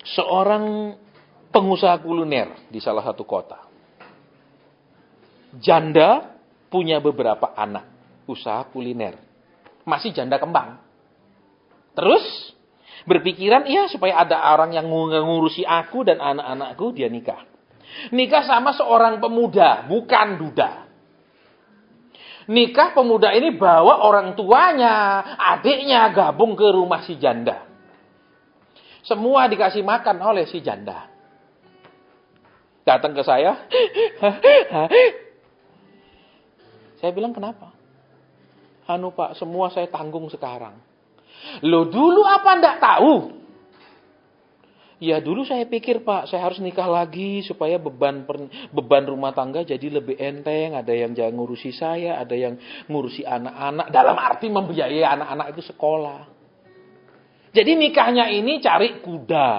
Seorang pengusaha kuliner di salah satu kota. Janda punya beberapa anak, usaha kuliner. Masih janda kembang. Terus berpikiran, iya supaya ada orang yang ngurusi aku dan anak-anakku, dia nikah. Nikah sama seorang pemuda, bukan duda. Nikah pemuda ini bawa orang tuanya, adiknya gabung ke rumah si janda. Semua dikasih makan oleh si janda. Datang ke saya. Saya bilang kenapa? Anu pak, semua saya tanggung sekarang. Loh dulu apa ndak tahu? Ya dulu saya pikir pak, saya harus nikah lagi supaya beban rumah tangga jadi lebih enteng. Ada yang jangan ngurusi saya, ada yang ngurusi anak-anak. Dalam arti membiayai anak-anak itu sekolah. Jadi nikahnya ini cari kuda.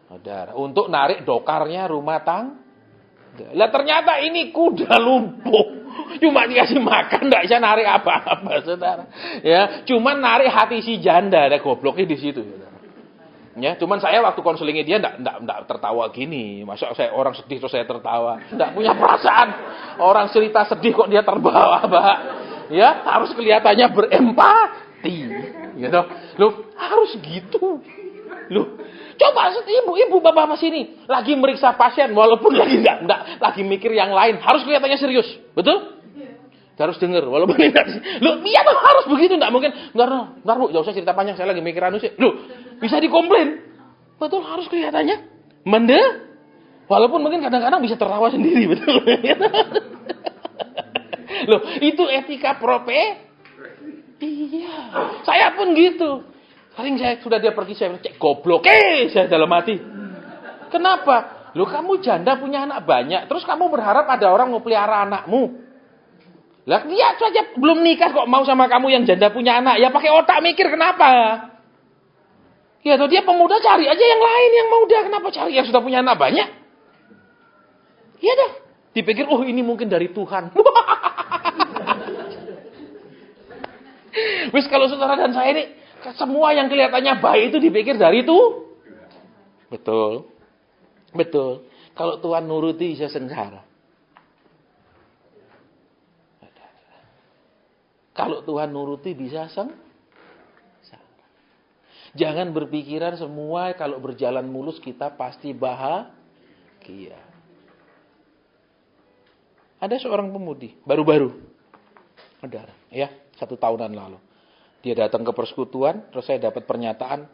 Saudara, untuk narik dokarnya rumah tangga. Lah ternyata ini kuda lumpuh. Cuma dikasih makan, nggak bisa narik apa-apa, saudara. Ya, cuma narik hati si janda. Ada gobloknya di situ, saudara. Ya, cuman saya waktu konselingnya dia enggak tertawa gini. Masa saya orang sedih terus saya tertawa. Enggak punya perasaan. Orang cerita sedih kok dia terbawa, Pak. Ya, harus kelihatannya berempati. Gitu. Loh, harus gitu. Loh, Coba ibu-ibu bapak sini lagi meriksa pasien walaupun lagi enggak lagi mikir yang lain, harus kelihatannya serius. Betul? Harus dengar walaupun enggak. Loh, iya tuh harus begitu, enggak mungkin. Bentar Bu, enggak usah cerita panjang, saya lagi mikir anu sih. Loh, bisa dikomplain. Betul, harus kelihatannya walaupun mungkin kadang-kadang bisa tertawa sendiri, betul. Loh, itu etika iya. Saya pun gitu. Sering dia pergi, saya cek goblok, saya dalam hati. Kenapa? Loh, kamu janda punya anak banyak, terus kamu berharap ada orang mau pelihara anakmu. Lah dia saja belum nikah kok mau sama kamu yang janda punya anak. Ya pakai otak mikir kenapa? Ya atau dia pemuda cari aja yang lain yang muda. Kenapa cari yang sudah punya anak banyak? Iya dah. Dipikir ini mungkin dari Tuhan. Wis kalau saudara dan saya ini semua yang kelihatannya baik itu dipikir dari itu. Betul. Betul. Kalau Tuhan nuruti bisa sengsara. Kalau Tuhan nuruti bisa sengsara. Jangan berpikiran semua kalau berjalan mulus kita pasti bahagia. Ada seorang pemudi baru-baru. Ada ya, 1 tahunan lalu. Dia datang ke persekutuan, terus saya dapat pernyataan,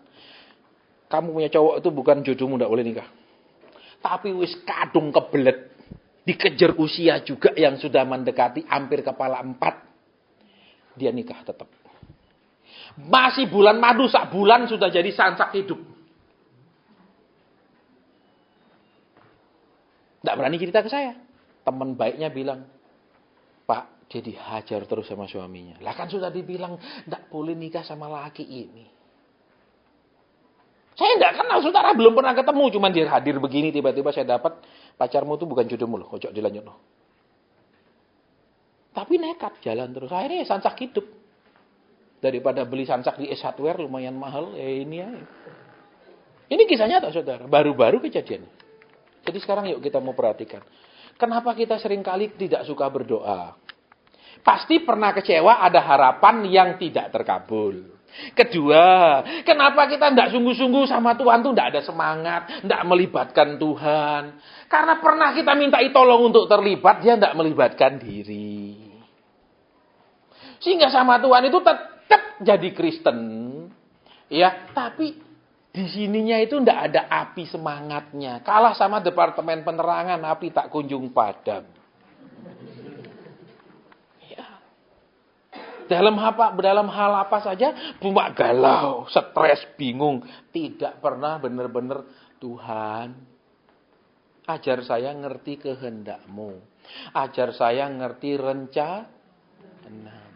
kamu punya cowok itu bukan jodohmu, enggak boleh nikah. Tapi wis kadung kebelet, dikejar usia juga yang sudah mendekati hampir kepala 4. Dia nikah tetap. Masih bulan madu, sak bulan sudah jadi sansak hidup. Tidak berani cerita ke saya. Teman baiknya bilang, Pak, dia dihajar terus sama suaminya. Lah kan sudah dibilang, tidak boleh nikah sama laki ini. Saya tidak kenal, saudara, belum pernah ketemu. Cuman dia hadir begini, tiba-tiba saya dapat, pacarmu itu bukan jodohmu loh, kocok dilanjut loh. Tapi nekat jalan terus. Akhirnya sansak hidup. Daripada beli sansak di Ace Hardware lumayan mahal. Ini ya. Ini kisahnya tak saudara. Baru-baru kejadian. Jadi sekarang yuk kita mau perhatikan. Kenapa kita seringkali tidak suka berdoa? Pasti pernah kecewa ada harapan yang tidak terkabul. Kedua, kenapa kita tidak sungguh-sungguh sama Tuhan tuh tidak ada semangat, tidak melibatkan Tuhan? Karena pernah kita mintai tolong untuk terlibat, dia tidak melibatkan diri. Sehingga sama Tuhan itu tetap jadi Kristen. Ya, tapi di sininya itu tidak ada api semangatnya. Kalah sama departemen penerangan, api tak kunjung padam. Dalam hal apa saja, cuma galau, stres, bingung. Tidak pernah benar-benar, Tuhan, ajar saya ngerti kehendak-Mu. Ajar saya ngerti rencana.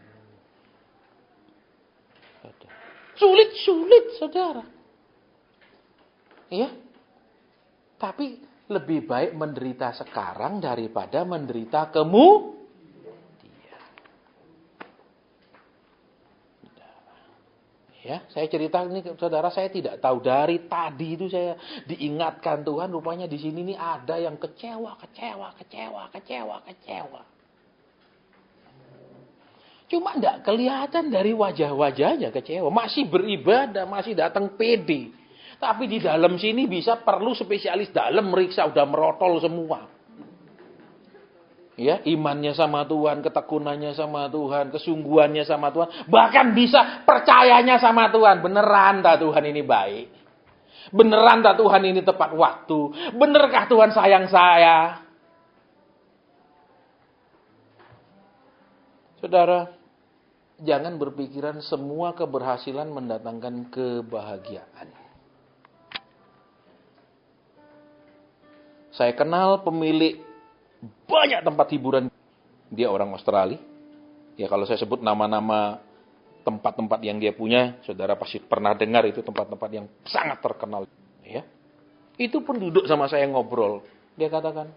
Sulit, saudara. Iya. Tapi lebih baik menderita sekarang daripada menderita kemudian. Ya, saya cerita ini saudara, saya tidak tahu dari tadi itu saya diingatkan Tuhan, rupanya di sini nih ada yang kecewa. Cuma enggak kelihatan dari wajah-wajahnya kecewa, masih beribadah, masih datang pede. Tapi di dalam sini bisa perlu spesialis dalam meriksa, udah merotol semua. Ya, imannya sama Tuhan, ketekunannya sama Tuhan, kesungguhannya sama Tuhan, bahkan bisa percayanya sama Tuhan. Beneran tak Tuhan ini baik? Beneran tak Tuhan ini tepat waktu? Benerkah Tuhan sayang saya? Saudara, jangan berpikiran semua keberhasilan mendatangkan kebahagiaan. Saya kenal pemilik banyak tempat hiburan. Dia orang Australia. Ya, kalau saya sebut nama-nama tempat-tempat yang dia punya, saudara pasti pernah dengar itu tempat-tempat yang sangat terkenal. Ya. Itu pun duduk sama saya ngobrol. Dia katakan,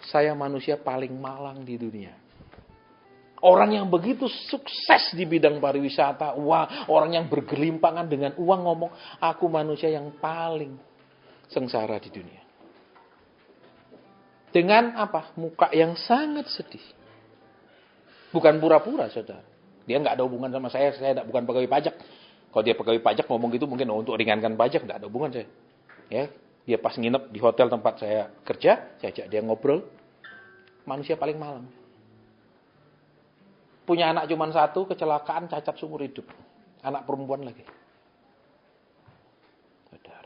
saya manusia paling malang di dunia. Orang yang begitu sukses di bidang pariwisata, orang yang bergelimpangan dengan uang ngomong, aku manusia yang paling sengsara di dunia. Dengan apa? Muka yang sangat sedih. Bukan pura-pura, saudara. Dia nggak ada hubungan sama saya bukan pegawai pajak. Kalau dia pegawai pajak ngomong gitu mungkin untuk ringankan pajak, enggak ada hubungan saya. Ya, dia pas nginep di hotel tempat saya kerja, saya ajak dia ngobrol. Manusia paling malang. Punya anak cuma satu, kecelakaan, cacat seumur hidup. Anak perempuan lagi.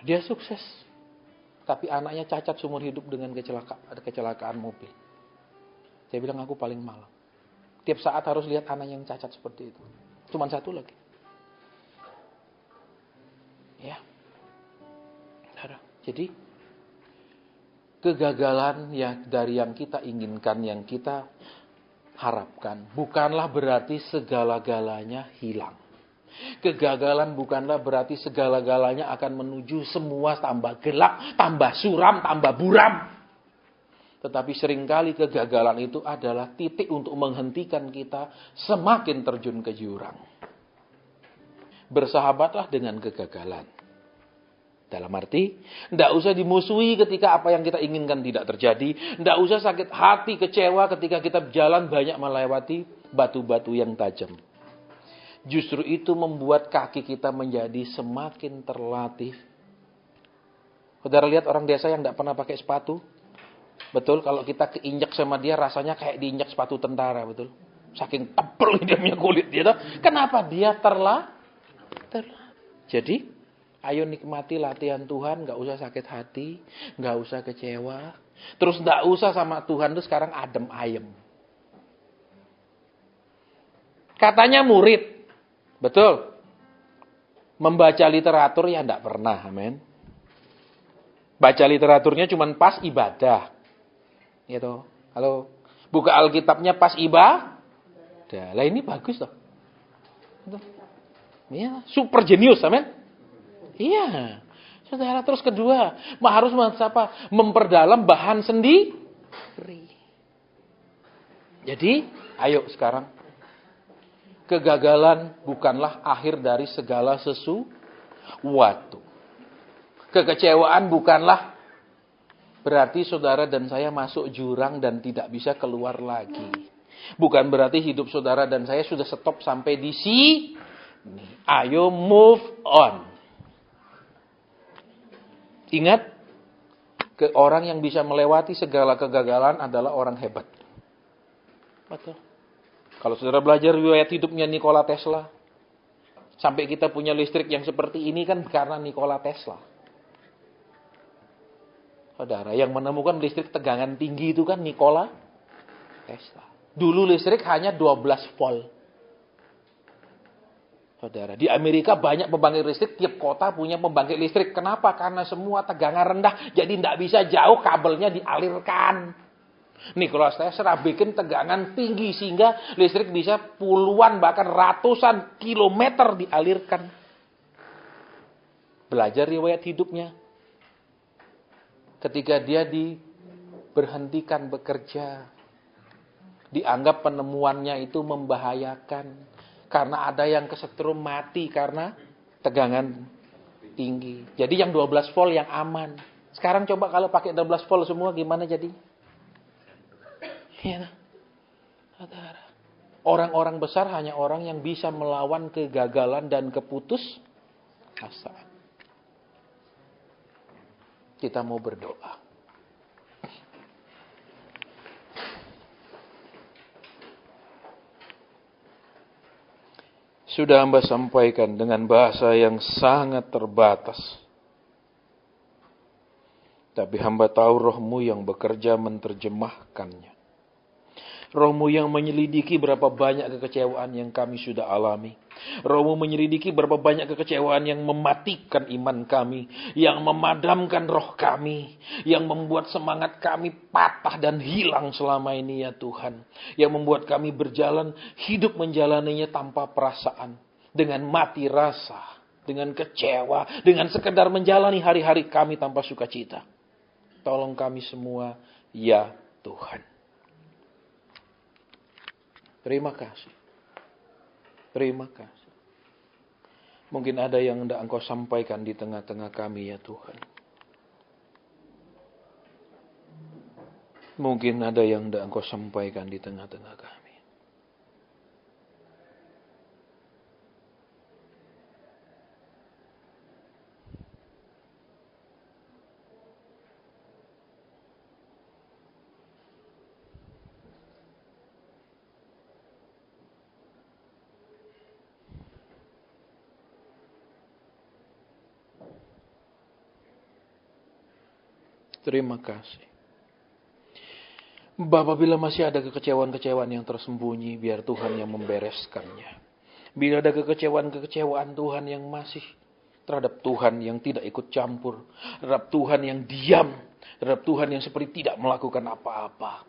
Dia sukses. Tapi anaknya cacat seumur hidup dengan kecelakaan mobil. Saya bilang aku paling malang. Tiap saat harus lihat anak yang cacat seperti itu. Cuma satu lagi. Ya. Jadi kegagalan dari yang kita inginkan, yang kita harapkan, bukanlah berarti segala-galanya hilang. Kegagalan bukanlah berarti segala-galanya akan menuju semua tambah gelap, tambah suram, tambah buram. Tetapi seringkali kegagalan itu adalah titik untuk menghentikan kita semakin terjun ke jurang. Bersahabatlah dengan kegagalan. Dalam arti, tidak usah dimusuhi ketika apa yang kita inginkan tidak terjadi. Tidak usah sakit hati, kecewa ketika kita berjalan banyak melewati batu-batu yang tajam. Justru itu membuat kaki kita menjadi semakin terlatih. Saudara lihat orang desa yang tidak pernah pakai sepatu. Betul, kalau kita keinjak sama dia rasanya kayak diinjak sepatu tentara, betul. Saking tebal dia punya kulit dia. Kenapa dia terlatih? Jadi, ayo nikmati latihan Tuhan, gak usah sakit hati, gak usah kecewa. Terus gak usah sama Tuhan itu sekarang adem ayem. Katanya murid. Betul. Membaca literatur ya enggak pernah, amin. Baca literaturnya cuma pas ibadah. Gitu. Halo. Buka Alkitabnya pas ibadah. Lah ini bagus toh. Iya, super jenius, amin. Iya. Saudara, terus kedua, harus memperdalam bahan sendiri. Jadi, ayo sekarang. Kegagalan bukanlah akhir dari segala sesuatu. Kekecewaan bukanlah berarti saudara dan saya masuk jurang dan tidak bisa keluar lagi. Bukan berarti hidup saudara dan saya sudah stop sampai di sini. Ayo move on. Ingat, orang yang bisa melewati segala kegagalan adalah orang hebat. Betul. Kalau saudara belajar riwayat hidupnya Nikola Tesla, sampai kita punya listrik yang seperti ini kan karena Nikola Tesla. Saudara, yang menemukan listrik tegangan tinggi itu kan Nikola Tesla. Dulu listrik hanya 12 volt. Saudara, di Amerika banyak pembangkit listrik, tiap kota punya pembangkit listrik. Kenapa? Karena semua tegangan rendah, jadi tidak bisa jauh kabelnya dialirkan. Nikola Tesla bikin tegangan tinggi sehingga listrik bisa puluhan bahkan ratusan kilometer dialirkan. Belajar riwayat hidupnya. Ketika dia diberhentikan bekerja, dianggap penemuannya itu membahayakan karena ada yang kesetrum mati karena tegangan tinggi. Jadi yang 12 volt yang aman. Sekarang coba kalau pakai 12 volt semua gimana jadi? Ya, saudara. Orang-orang besar hanya orang yang bisa melawan kegagalan dan keputusasaan. Kita mau berdoa. Sudah hamba sampaikan dengan bahasa yang sangat terbatas. Tapi hamba tahu rohmu yang bekerja menerjemahkannya. Rohmu yang menyelidiki berapa banyak kekecewaan yang kami sudah alami. Rohmu menyelidiki berapa banyak kekecewaan yang mematikan iman kami. Yang memadamkan roh kami. Yang membuat semangat kami patah dan hilang selama ini ya Tuhan. Yang membuat kami berjalan, hidup menjalaninya tanpa perasaan. Dengan mati rasa. Dengan kecewa. Dengan sekedar menjalani hari-hari kami tanpa sukacita. Tolong kami semua ya Tuhan. Terima kasih. Terima kasih. Mungkin ada yang hendak Engkau sampaikan di tengah-tengah kami ya Tuhan. Mungkin ada yang hendak Engkau sampaikan di tengah-tengah kami. Terima kasih. Bapak, bila masih ada kekecewaan-kekecewaan yang tersembunyi, biar Tuhan yang membereskannya. Bila ada kekecewaan-kekecewaan Tuhan yang masih terhadap Tuhan yang tidak ikut campur, terhadap Tuhan yang diam, terhadap Tuhan yang seperti tidak melakukan apa-apa,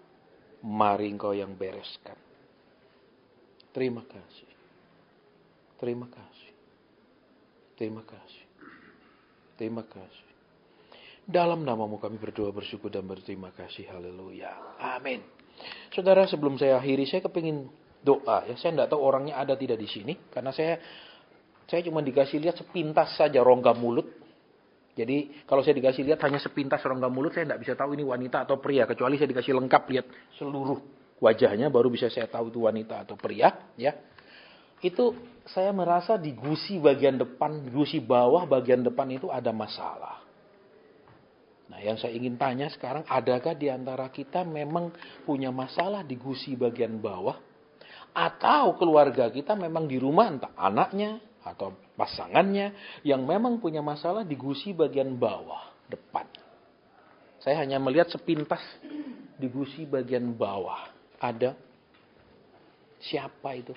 mari Engkau yang bereskan. Terima kasih. Terima kasih. Terima kasih. Terima kasih. Dalam namamu kami berdoa, bersyukur dan berterima kasih. Haleluya. Amin. Saudara, sebelum saya akhiri, saya kepingin doa. Ya, saya tidak tahu orangnya ada tidak di sini. Karena saya cuma dikasih lihat sepintas saja rongga mulut. Jadi kalau saya dikasih lihat hanya sepintas rongga mulut, saya tidak bisa tahu ini wanita atau pria. Kecuali saya dikasih lengkap lihat seluruh wajahnya, baru bisa saya tahu itu wanita atau pria. Ya, itu saya merasa di gusi bagian depan, gusi bawah bagian depan itu ada masalah. Nah, yang saya ingin tanya sekarang, adakah di antara kita memang punya masalah di gusi bagian bawah? Atau keluarga kita memang di rumah, entah anaknya atau pasangannya, yang memang punya masalah di gusi bagian bawah, depan. Saya hanya melihat sepintas di gusi bagian bawah. Ada? Siapa itu?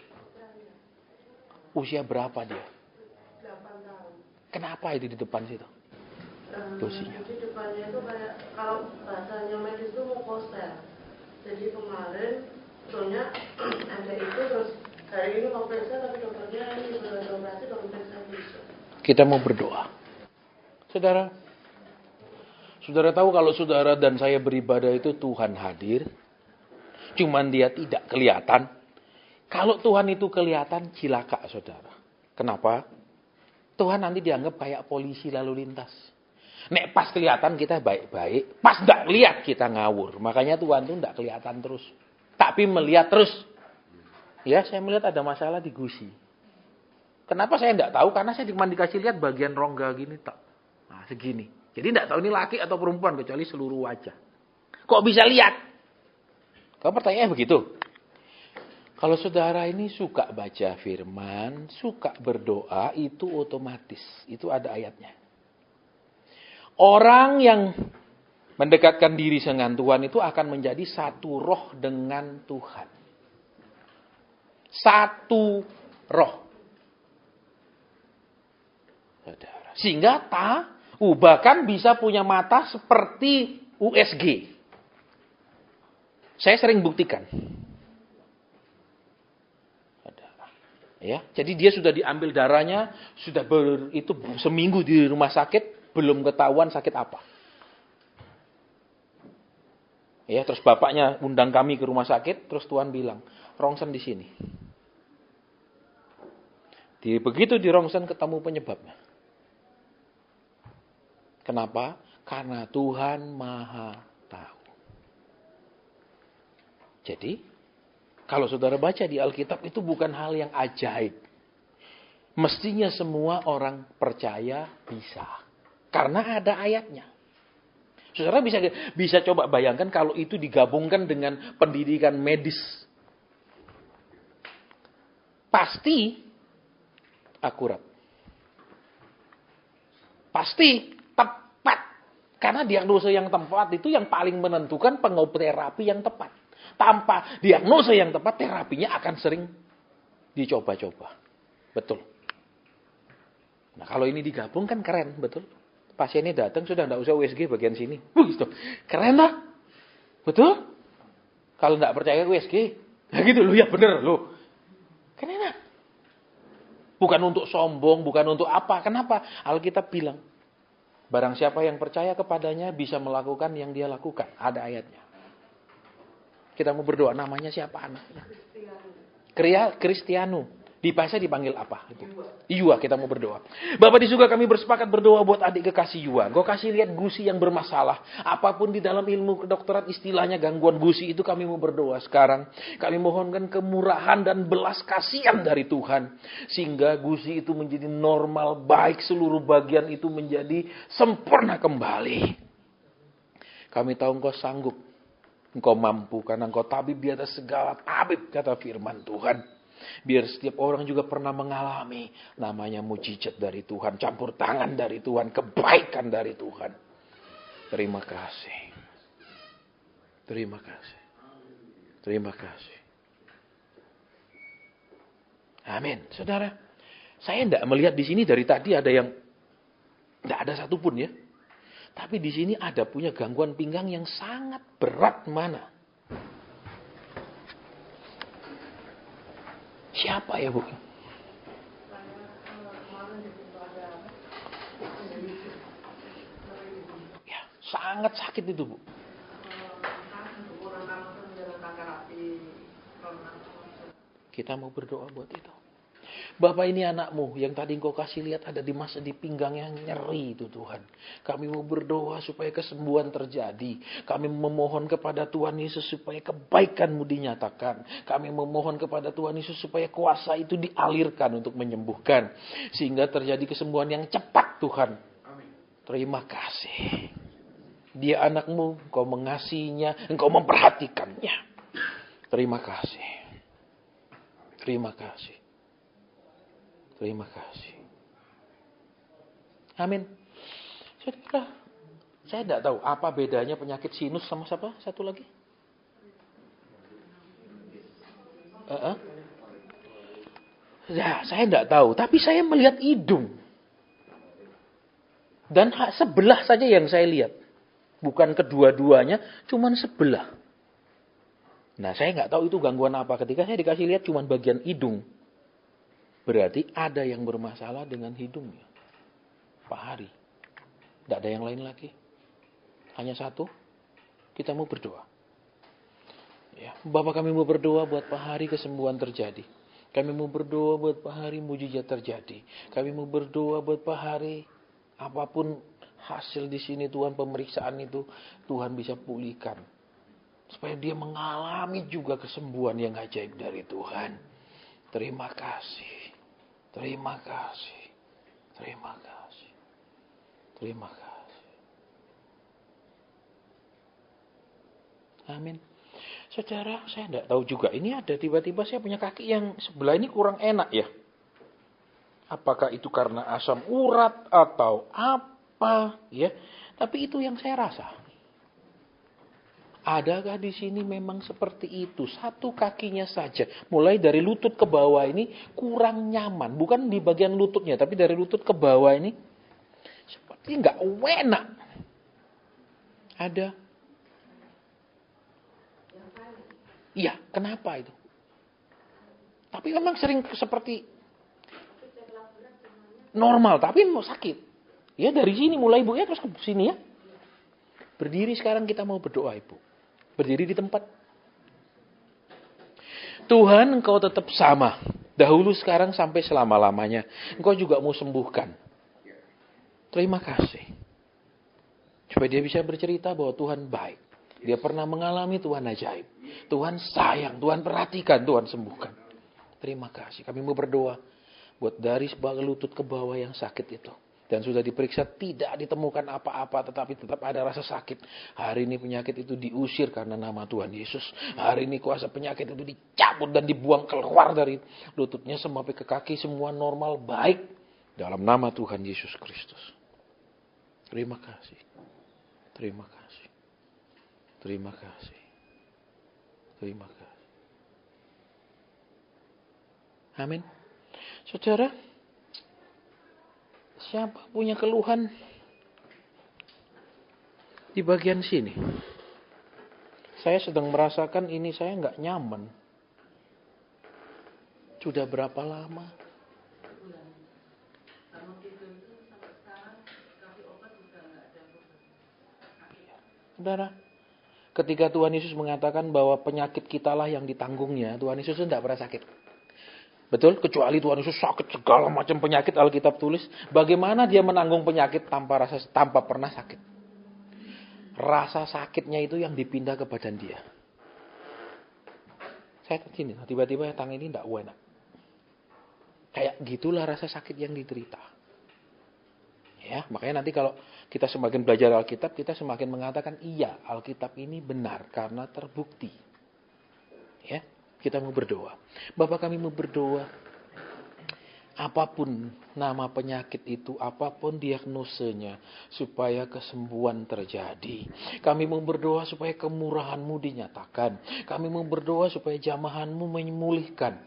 Usia berapa dia? 8 tahun. Kenapa itu di depan situ? Gusinya. Di depannya itu kayak, kalau bahasanya medis itu mukoser. Jadi kemarin soalnya ada itu, terus hari ini mau periksa, tapi dokternya ini sudah operasi, baru periksa besok. Kita mau berdoa. Saudara tahu kalau saudara dan saya beribadah itu Tuhan hadir. Cuman dia tidak kelihatan. Kalau Tuhan itu kelihatan, cilaka saudara. Kenapa? Tuhan nanti dianggap kayak polisi lalu lintas. Nek pas kelihatan kita baik-baik, pas tidak lihat kita ngawur. Makanya Tuhan itu tidak kelihatan terus. Tapi melihat terus. Ya, saya melihat ada masalah di gusi. Kenapa saya tidak tahu? Karena saya cuma dikasih lihat bagian rongga gini tak. Nah, segini. Jadi tidak tahu ini laki atau perempuan kecuali seluruh wajah. Kok bisa lihat? Kalau pertanyaannya begitu. Kalau saudara ini suka baca firman, suka berdoa, itu otomatis. Itu ada ayatnya. Orang yang mendekatkan diri dengan Tuhan itu akan menjadi satu roh dengan Tuhan. Satu roh. Saudara. Sehingga bahkan bisa punya mata seperti USG. Saya sering buktikan. Ya, jadi dia sudah diambil darahnya, sudah itu seminggu di rumah sakit, belum ketahuan sakit apa. Ya, terus bapaknya undang kami ke rumah sakit, terus Tuhan bilang, rongsen di sini. Begitu di rongsen ketemu penyebabnya. Kenapa? Karena Tuhan Maha tahu. Jadi, kalau saudara baca di Alkitab itu bukan hal yang ajaib. Mestinya semua orang percaya bisa. Karena ada ayatnya. Saudara bisa coba bayangkan kalau itu digabungkan dengan pendidikan medis. Pasti akurat. Pasti tepat. Karena diagnosa yang tepat itu yang paling menentukan pengobatan terapi yang tepat. Tanpa diagnosa yang tepat, terapinya akan sering dicoba-coba. Betul. Nah, kalau ini digabung kan keren, betul. Pasiennya datang sudah tidak usah USG bagian sini. Gitu. Keren lah. Betul? Kalau tidak percaya USG, nah gitu loh, ya bener loh. Kan enak. Bukan untuk sombong, bukan untuk apa. Kenapa? Alkitab bilang, barang siapa yang percaya kepadanya bisa melakukan yang dia lakukan. Ada ayatnya. Kita mau berdoa, namanya siapa anaknya? Kristianu. Di bahasa dipanggil apa? Yua, kita mau berdoa. Bapak di surga, kami bersepakat berdoa buat adik kekasih Yua. Engkau kasih lihat gusi yang bermasalah. Apapun di dalam ilmu kedokteran istilahnya gangguan gusi itu, kami mau berdoa sekarang. Kami mohonkan kemurahan dan belas kasihan dari Tuhan. Sehingga gusi itu menjadi normal, baik seluruh bagian itu menjadi sempurna kembali. Kami tahu Engkau sanggup. Engkau mampu karena Engkau tabib di atas segala tabib, kata firman Tuhan. Biar setiap orang juga pernah mengalami namanya mujizat dari Tuhan, campur tangan dari Tuhan, kebaikan dari Tuhan. Terima kasih. Terima kasih. Terima kasih. Amin. Saudara, saya tidak melihat di sini dari tadi ada yang tidak ada satupun ya. Tapi di sini ada punya gangguan pinggang yang sangat berat mana? Siapa ya, Bu? Ya, sangat sakit itu, Bu. Kita mau berdoa buat itu. Bapak, ini anakmu yang tadi engkau kasih lihat ada di masa di pinggang yang nyeri itu Tuhan. Kami mau berdoa supaya kesembuhan terjadi. Kami memohon kepada Tuhan Yesus supaya kebaikan-Mu dinyatakan. Kami memohon kepada Tuhan Yesus supaya kuasa itu dialirkan untuk menyembuhkan. Sehingga terjadi kesembuhan yang cepat Tuhan. Terima kasih. Dia anakmu, engkau mengasihinya, engkau memperhatikannya. Terima kasih. Terima kasih. Terima kasih. Amin. Saudara, saya tidak tahu apa bedanya penyakit sinus sama siapa? Satu lagi. Ya, saya tidak tahu. Tapi saya melihat hidung. Dan sebelah saja yang saya lihat. Bukan kedua-duanya, cuman sebelah. Nah, saya nggak tahu itu gangguan apa. Ketika saya dikasih lihat cuman bagian hidung. Berarti ada yang bermasalah dengan hidungnya. Pak Hari. Tidak ada yang lain lagi. Hanya satu. Kita mau berdoa. Ya, Bapak, kami mau berdoa buat Pak Hari kesembuhan terjadi. Kami mau berdoa buat Pak Hari mujizat terjadi. Kami mau berdoa buat Pak Hari. Apapun hasil di sini Tuhan, pemeriksaan itu Tuhan bisa pulihkan. Supaya dia mengalami juga kesembuhan yang ajaib dari Tuhan. Terima kasih. Terima kasih. Terima kasih. Terima kasih. Amin. Saudara, saya tidak tahu juga. Ini ada tiba-tiba saya punya kaki yang sebelah ini kurang enak ya. Apakah itu karena asam urat atau apa ya? Tapi itu yang saya rasa. Adakah di sini memang seperti itu? Satu kakinya saja. Mulai dari lutut ke bawah ini kurang nyaman. Bukan di bagian lututnya. Tapi dari lutut ke bawah ini. Seperti nggak enak. Ada. Iya, kenapa itu? Tapi memang sering seperti normal. Tapi mau sakit. Ya dari sini mulai Ibu ya. Terus ke sini ya. Berdiri sekarang kita mau berdoa Ibu. Berdiri di tempat. Tuhan, Engkau tetap sama. Dahulu, sekarang, sampai selama-lamanya. Engkau juga mau sembuhkan. Terima kasih. Supaya dia bisa bercerita bahwa Tuhan baik. Dia pernah mengalami Tuhan ajaib. Tuhan sayang, Tuhan perhatikan, Tuhan sembuhkan. Terima kasih. Kami mau berdoa. Buat dari sebagai lutut ke bawah yang sakit itu. Dan sudah diperiksa tidak ditemukan apa-apa. Tetapi tetap ada rasa sakit. Hari ini penyakit itu diusir karena nama Tuhan Yesus. Hari ini kuasa penyakit itu dicabut dan dibuang keluar dari lututnya sampai ke kaki. Semua normal baik. Dalam nama Tuhan Yesus Kristus. Terima kasih. Terima kasih. Terima kasih. Terima kasih. Amin. Saudara, siapa punya keluhan di bagian sini? Saya sedang merasakan ini saya nggak nyaman. Sudah berapa lama? Saudara, ketika Tuhan Yesus mengatakan bahwa penyakit kitalah yang ditanggungnya, Tuhan Yesus tidak pernah sakit. Betul? Kecuali Tuhan Yesus sakit segala macam penyakit Alkitab tulis. Bagaimana dia menanggung penyakit tanpa pernah sakit? Rasa sakitnya itu yang dipindah ke badan dia. Saya kesini, tiba-tiba tangan ini tidak enak. Kayak gitulah rasa sakit yang diterita. Ya, makanya nanti kalau kita semakin belajar Alkitab, kita semakin mengatakan iya, Alkitab ini benar karena terbukti. Ya, kita mau berdoa. Bapak, kami mau berdoa. apapun nama penyakit itu, apapun diagnosenya, supaya kesembuhan terjadi. Kami mau berdoa supaya kemurahan-Mu dinyatakan. Kami mau berdoa supaya jamahan-Mu memulihkan.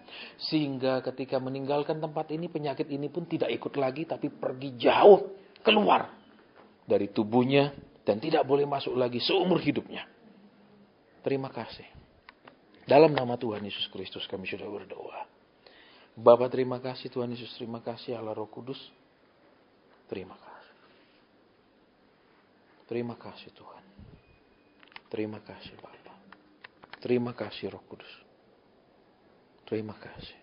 Sehingga ketika meninggalkan tempat ini, penyakit ini pun tidak ikut lagi, tapi pergi jauh keluar dari tubuhnya dan tidak boleh masuk lagi seumur hidupnya. Terima kasih. Dalam nama Tuhan Yesus Kristus kami sudah berdoa. Bapa, terima kasih Tuhan Yesus, terima kasih Allah Roh Kudus. Terima kasih. Terima kasih Tuhan. Terima kasih Bapa. Terima kasih Roh Kudus. Terima kasih.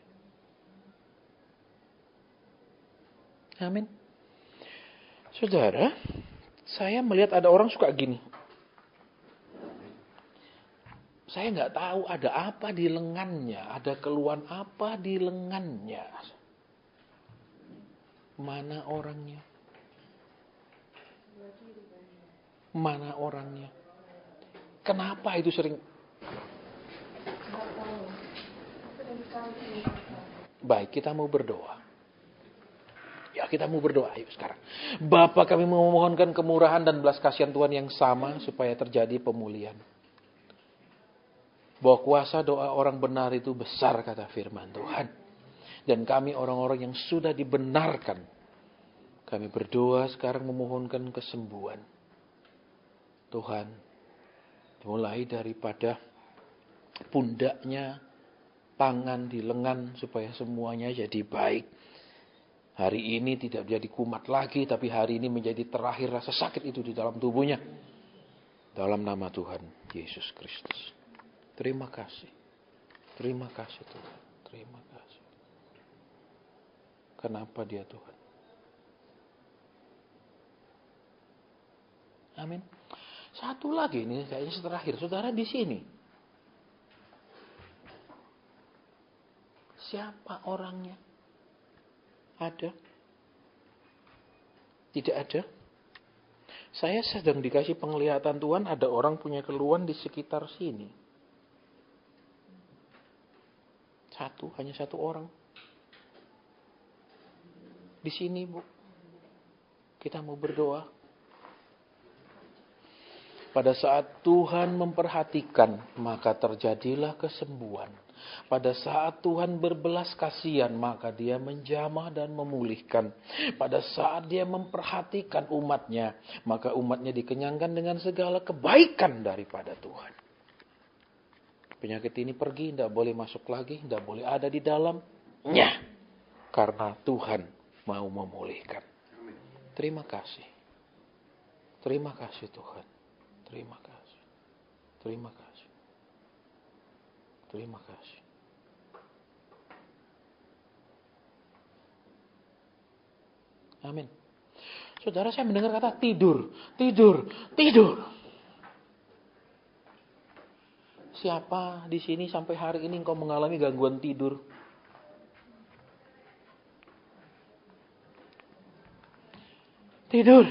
Amin. Saudara, saya melihat ada orang suka gini. Saya nggak tahu ada apa di lengannya, ada keluhan apa di lengannya. Mana orangnya? Mana orangnya? Kenapa itu sering? Baik, kita mau berdoa. Ya, kita mau berdoa. Ayo sekarang. Bapa, kami memohonkan kemurahan dan belas kasihan Tuhan yang sama supaya terjadi pemulihan. Bahwa kuasa doa orang benar itu besar, kata firman Tuhan. Dan kami orang-orang yang sudah dibenarkan, kami berdoa sekarang memohonkan kesembuhan. Tuhan, mulai daripada pundaknya, tangan di lengan, supaya semuanya jadi baik. Hari ini tidak menjadi kumat lagi, tapi hari ini menjadi terakhir rasa sakit itu di dalam tubuhnya. Dalam nama Tuhan Yesus Kristus. Terima kasih. Terima kasih Tuhan. Terima kasih. Kenapa dia Tuhan? Amin. Satu lagi ini kayaknya terakhir. Saudara di sini. Siapa orangnya? Ada? Tidak ada? Saya sedang dikasih penglihatan Tuhan, ada orang punya keluhan di sekitar sini. Hanya satu orang. Di sini, Bu. Kita mau berdoa. Pada saat Tuhan memperhatikan, maka terjadilah kesembuhan. Pada saat Tuhan berbelas kasihan, maka Dia menjamah dan memulihkan. Pada saat Dia memperhatikan umatnya, maka umatnya dikenyangkan dengan segala kebaikan daripada Tuhan. Penyakit ini pergi, tidak boleh masuk lagi, tidak boleh ada di dalamnya. Karena Tuhan mau memulihkan. Terima kasih. Terima kasih Tuhan. Terima kasih. Terima kasih. Terima kasih. Amin. Saudara, saya mendengar kata tidur, tidur, tidur. Siapa di sini sampai hari ini engkau mengalami gangguan tidur? Tidur,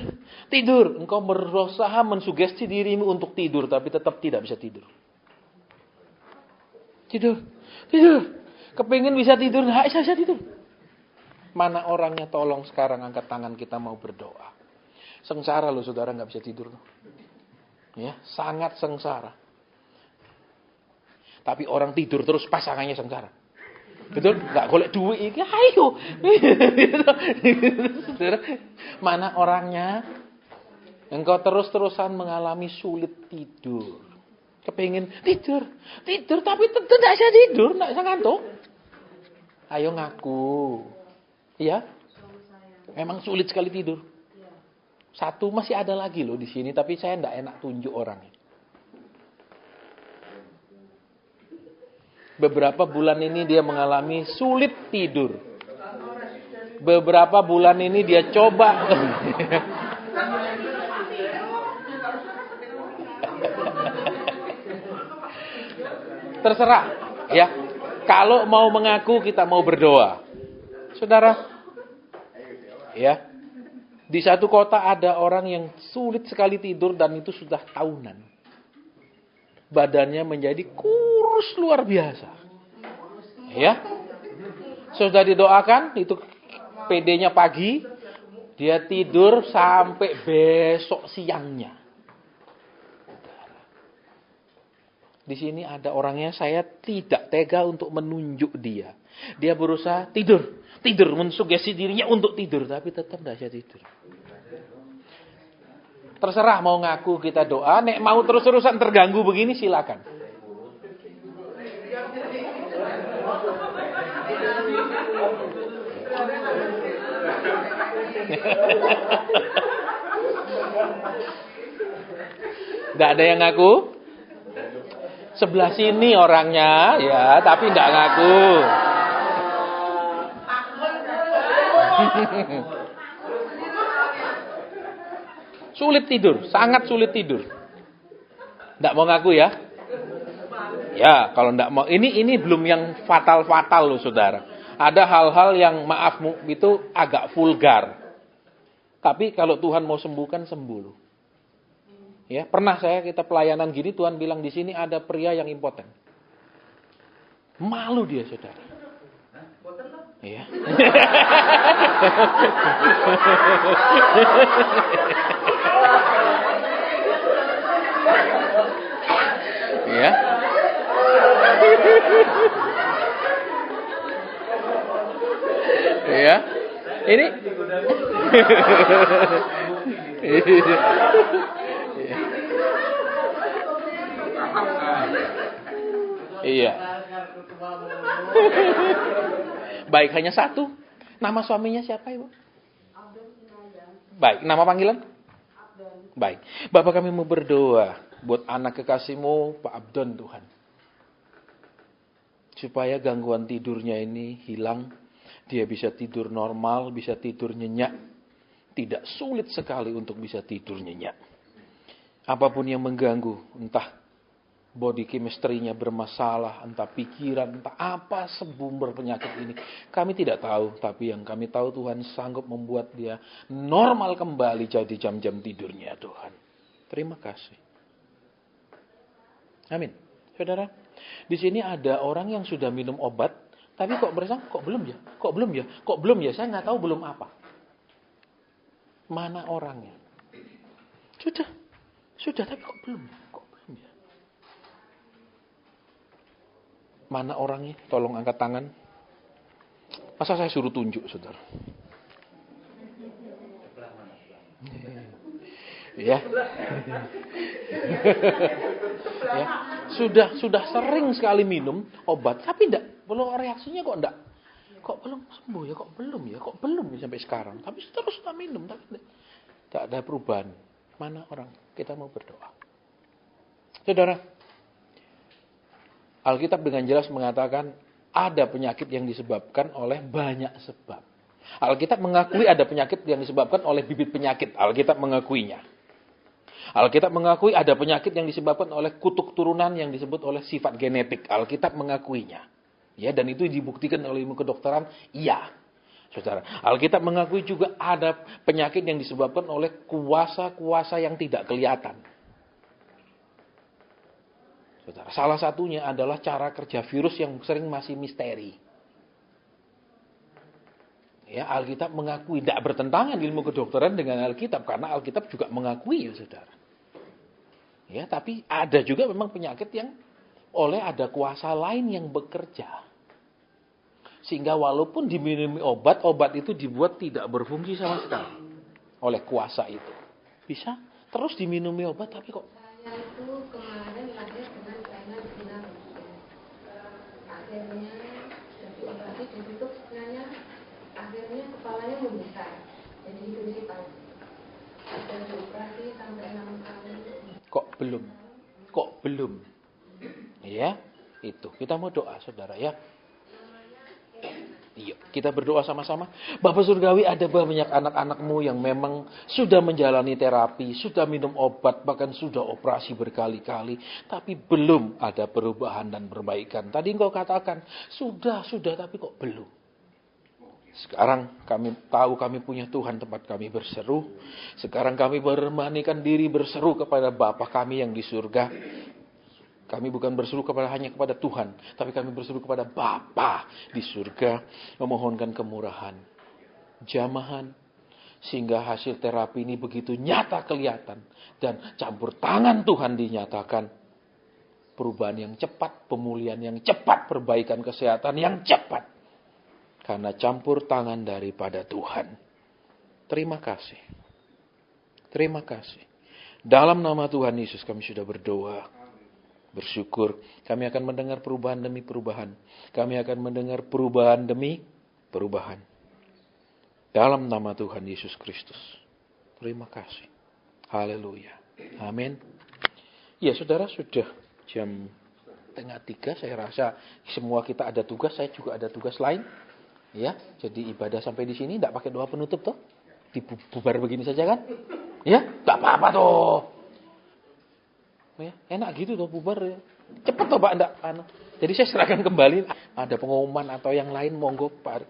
tidur. Engkau berusaha mensugesti dirimu untuk tidur, tapi tetap tidak bisa tidur. Tidur, tidur. Kepingin bisa tidur, nggak bisa tidur. Mana orangnya? Tolong sekarang angkat tangan, kita mau berdoa. Sengsara loh saudara, nggak bisa tidur. Ya, sangat sengsara. Tapi orang tidur terus pasangannya sengsara. Betul? Gak golek duit iki, ayo. Mana orangnya? Engkau terus-terusan mengalami sulit tidur. Kepingin tidur, tidur tapi tentu tidak bisa tidur, tidak bisa ngantuk. Ayo ngaku. Iya? Memang sulit sekali tidur. Satu masih ada lagi loh di sini, tapi saya tidak enak tunjuk orangnya. Beberapa bulan ini dia mengalami sulit tidur. Beberapa bulan ini dia coba. Terserah, ya. Kalau mau mengaku, kita mau berdoa. Saudara, ya. Di satu kota ada orang yang sulit sekali tidur dan itu sudah tahunan. Badannya menjadi kurus luar biasa. Ya. Sudah didoakan, itu PD-nya pagi, dia tidur sampai besok siangnya. Di sini ada orangnya, saya tidak tega untuk menunjuk dia. Dia berusaha tidur, mensugesti dirinya untuk tidur, tapi tetap tidak bisa tidur. Terserah mau ngaku kita doa, nek mau terus-terusan terganggu begini silakan. Tidak ada yang ngaku? Sebelah sini orangnya, ya, tapi tidak ngaku. Sulit tidur, sangat sulit tidur. Tidak mau ngaku ya? Ya, kalau tidak mau, ini belum yang fatal-fatal loh saudara. Ada hal-hal yang maafmu itu agak vulgar. Tapi kalau Tuhan mau sembuhkan, sembuh loh. Ya, pernah kita pelayanan gini, Tuhan bilang di sini ada pria yang impoten. Malu dia, saudara. Iya. Iya. Iya. Ini iya. Baik, hanya satu. Nama suaminya siapa, Ibu? Baik, nama panggilan? Baik. Bapak, kami mau berdoa buat anak kekasihmu, Pak Abdon, Tuhan. Supaya gangguan tidurnya ini hilang. Dia bisa tidur normal, bisa tidur nyenyak. Tidak sulit sekali untuk bisa tidur nyenyak. Apapun yang mengganggu, entah body chemistry-nya bermasalah, entah pikiran, entah apa sumber penyakit ini. Kami tidak tahu, tapi yang kami tahu Tuhan sanggup membuat dia normal kembali jadi jam-jam tidurnya, Tuhan. Terima kasih. Amin. Saudara, di sini ada orang yang sudah minum obat, tapi kok belum ya? Saya nggak tahu belum apa. Mana orangnya? Sudah, tapi kok belum ya? Mana orangnya? Tolong angkat tangan. Masa saya suruh tunjuk, saudara? Ya. Ya. Sudah sering sekali minum obat, tapi belum reaksinya kok belum sembuh ya, kok belum ya sampai sekarang. Tapi terus tak minum, tapi tidak ada perubahan. Mana orang? Kita mau berdoa. Saudara, Alkitab dengan jelas mengatakan ada penyakit yang disebabkan oleh banyak sebab. Alkitab mengakui ada penyakit yang disebabkan oleh bibit penyakit. Alkitab mengakuinya. Alkitab mengakui ada penyakit yang disebabkan oleh kutuk turunan yang disebut oleh sifat genetik. Alkitab mengakuinya. Ya, dan itu dibuktikan oleh ilmu kedokteran. Iya. Saudara, Alkitab mengakui juga ada penyakit yang disebabkan oleh kuasa-kuasa yang tidak kelihatan. Saudara, salah satunya adalah cara kerja virus yang sering masih misteri. Ya, Alkitab mengakui, tidak bertentangan ilmu kedokteran dengan Alkitab, karena Alkitab juga mengakui, ya saudara. Ya, tapi ada juga memang penyakit yang ada kuasa lain yang bekerja. Sehingga walaupun diminumi obat itu dibuat tidak berfungsi sama sekali oleh kuasa itu. Bisa terus diminumi obat, tapi kok. Saya itu kemarin lahir dengan kelainan sinar. Akhirnya dioperasi ditutup sinarnya. Akhirnya kepalanya membesar, jadi prinsipal. Sudah dioperasi sampai 6 kali. Kok belum? Ya, itu. Kita mau doa, saudara ya. Iya, kita berdoa sama-sama. Bapak Surgawi, ada banyak anak-anakmu yang memang sudah menjalani terapi, sudah minum obat, bahkan sudah operasi berkali-kali, tapi belum ada perubahan dan perbaikan. Tadi engkau katakan, sudah, tapi kok belum. Sekarang kami tahu kami punya Tuhan tempat kami berseru. Sekarang kami beranikan diri berseru kepada Bapa kami yang di surga. Kami bukan berseru hanya kepada Tuhan, tapi kami berseru kepada Bapa di surga, memohonkan kemurahan. jamahan. Sehingga hasil terapi ini begitu nyata kelihatan. Dan campur tangan Tuhan dinyatakan. Perubahan yang cepat, pemulihan yang cepat, perbaikan kesehatan yang cepat. Karena campur tangan daripada Tuhan. Terima kasih. Terima kasih. Dalam nama Tuhan Yesus kami sudah berdoa. Bersyukur. Kami akan mendengar perubahan demi perubahan. Kami akan mendengar perubahan demi perubahan. Dalam nama Tuhan Yesus Kristus. Terima kasih. Haleluya. Amin. Ya saudara, sudah jam 2:30. Saya rasa semua kita ada tugas. Saya juga ada tugas lain. Ya, jadi ibadah sampai di sini. Tidak pakai doa penutup toh. Dibubar begini saja kan? Ya, tidak apa-apa toh. Ya, enak gitu toh bubar ya. Cepet toh Pak. Enggak, jadi saya serahkan kembali. Ada pengumuman atau yang lain, monggo Pak.